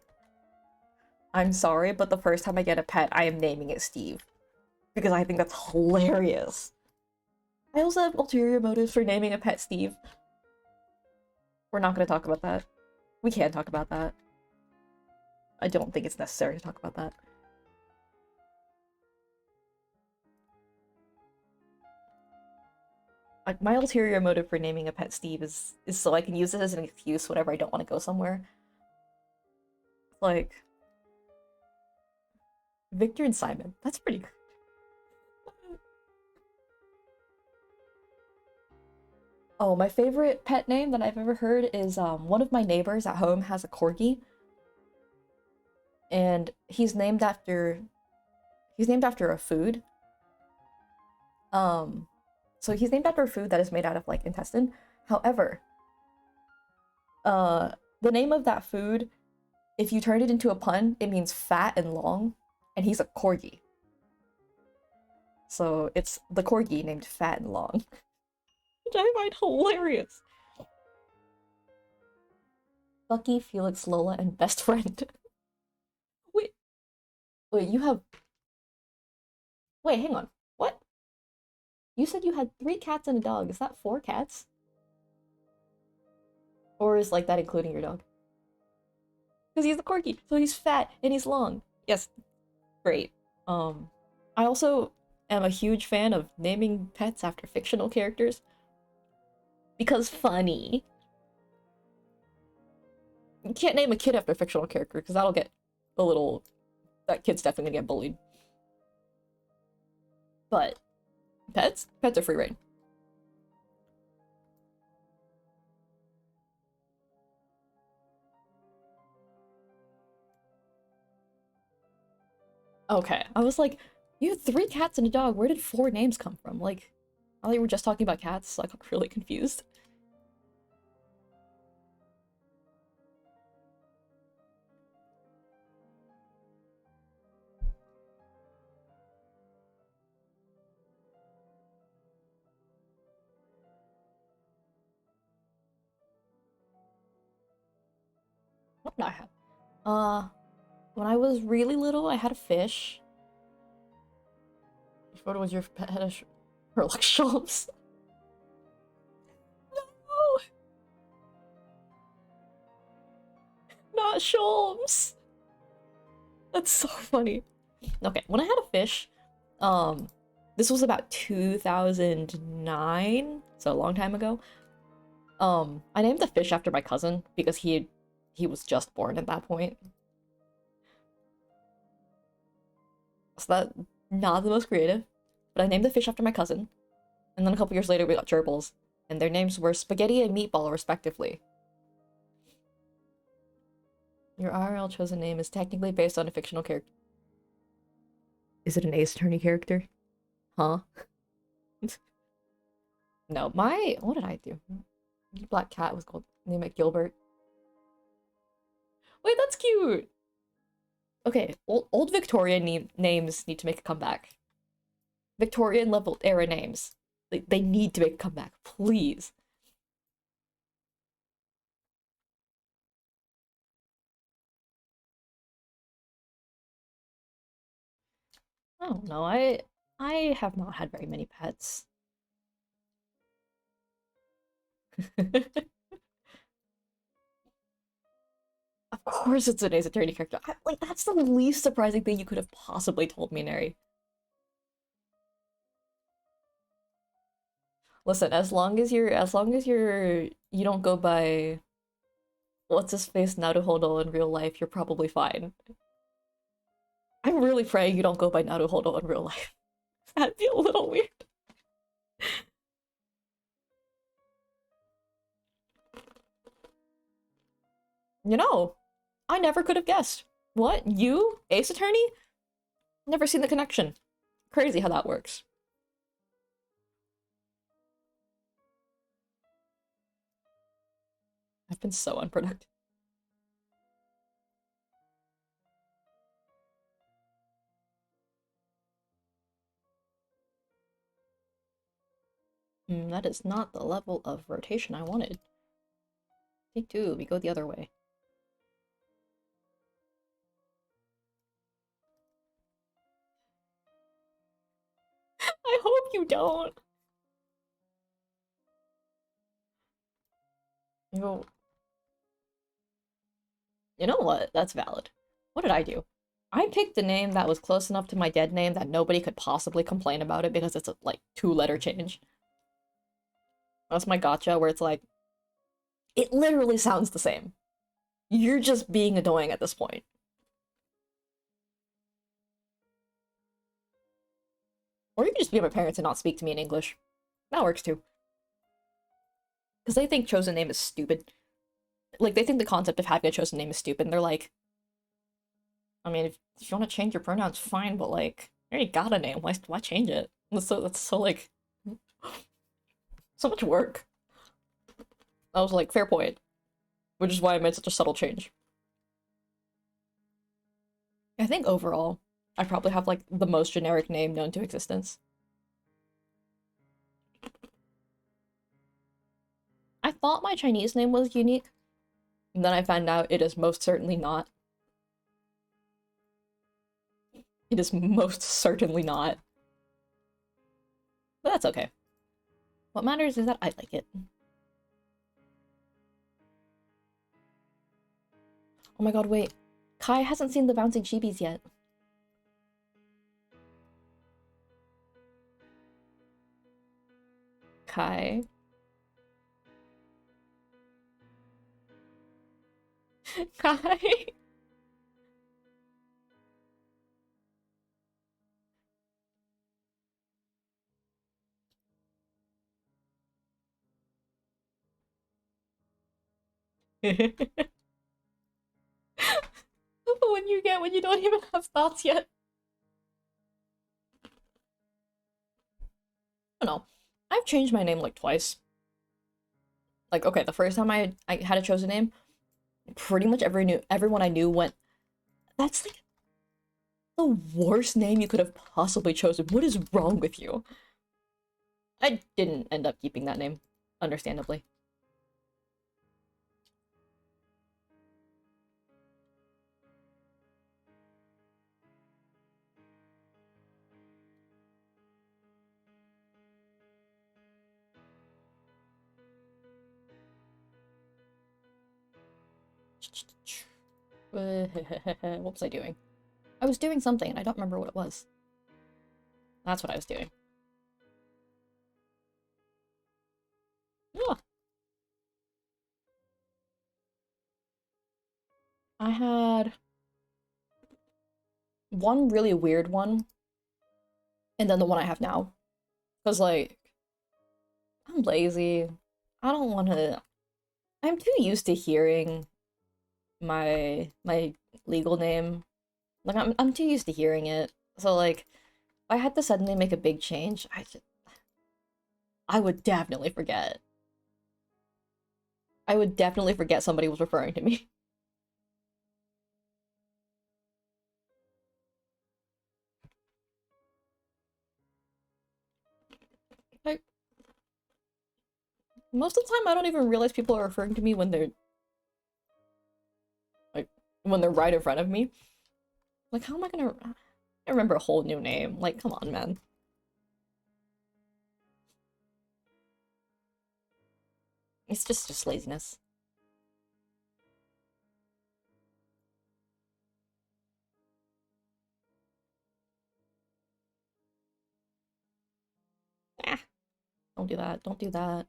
I'm sorry, but the first time I get a pet, I am naming it Steve. Because I think that's hilarious. I also have ulterior motives for naming a pet Steve. We're not gonna talk about that. We can talk about that. I don't think it's necessary to talk about that. Like, my ulterior motive for naming a pet Steve is so I can use it as an excuse whenever I don't want to go somewhere. Like, Victor and Simon. That's pretty good. Oh, my favorite pet name that I've ever heard is one of my neighbors at home has a corgi, and he's named after a food. Um, so he's named after a food that is made out of like intestine. However, uh, the name of that food, if you turn it into a pun, it means fat and long, and he's a corgi. So it's the corgi named Fat and Long, which I find hilarious. Bucky, Felix, Lola, and best friend. Wait, wait, you have. Wait, hang on. What? You said you had 3 cats and a dog. Is that 4 cats? Or is like that including your dog? Because he's the corgi, so he's fat and he's long. Yes, great. Um, I also am a huge fan of naming pets after fictional characters because funny. You can't name a kid after a fictional character because that'll get a little. That kid's definitely gonna get bullied. But pets are free reign. Okay, I was like, you had 3 cats and a dog. Where did 4 names come from? Like, I thought you were just talking about cats, so I got really confused. What did I have? Uh, when I was really little, I had a fish. What was your pet? Had a Sherlock Sholmes. No, not Sholmes. That's so funny. Okay, when I had a fish, This was about 2009, so a long time ago. I named the fish after my cousin because he was just born at that point. So that not the most creative, but I named the fish after my cousin. And then a couple years later we got gerbils, and their names were Spaghetti and Meatball respectively. Your IRL chosen name is technically based on a fictional character. Is it an Ace Attorney character? Huh? No, what did I do? Black cat was called name it Gilbert. Wait, that's cute. Okay, old Victorian names need to make a comeback. Victorian level era names. They need to make a comeback, please. I don't know. I have not had very many pets. Of course it's an Ace Attorney character. Like, that's the least surprising thing you could have possibly told me, Neri. Listen, you don't go by what's his face Naruhodo in real life, you're probably fine. I'm really praying you don't go by Naruhodo in real life. That'd be a little weird. You know, I never could have guessed. What? You? Ace Attorney? Never seen the connection. Crazy how that works. I've been so unproductive. That is not the level of rotation I wanted. Take two, we go the other way. I hope you don't. You know what? That's valid. What did I do? I picked a name that was close enough to my dead name that nobody could possibly complain about it because it's a, like, two-letter change. That's my gotcha, where it's like, it literally sounds the same. You're just being annoying at this point. Or you can just be my parents and not speak to me in English. That works too. Because they think chosen name is stupid. Like, they think the concept of having a chosen name is stupid, and they're like, I mean, if you want to change your pronouns, fine, but like, you already got a name. Why change it? That's so like, so much work. I was like, fair point. Which is why I made such a subtle change. I think overall, I probably have like the most generic name known to existence. I thought my Chinese name was unique, and then I found out it is most certainly not. It is most certainly not. But that's okay. What matters is that I like it. Oh my god, wait. Kai hasn't seen the Bouncing Chibis yet. Kai. Kai. When you get when you don't even have thoughts yet. I don't know. I've changed my name like twice. Like, okay, the first time I had a chosen name, pretty much everyone I knew went, that's like the worst name you could have possibly chosen. What is wrong with you? I didn't end up keeping that name, understandably. What was I doing? I was doing something and I don't remember what it was. That's what I was doing. Yeah. I had one really weird one, and then the one I have now. Because, like, I'm lazy. I don't want to. I'm too used to hearing my legal name. Like, I'm too used to hearing it. So, like, if I had to suddenly make a big change, I would definitely forget. I would definitely forget somebody was referring to me. Like, most of the time, I don't even realize people are referring to me like, when they're right in front of me. Like, how am I gonna I remember a whole new name? Like, come on, man. It's just laziness. Ah, don't do that. Don't do that.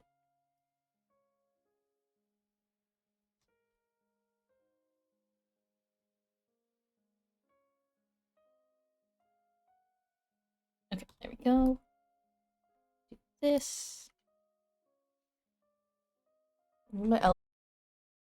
Okay, there we go. Do this. My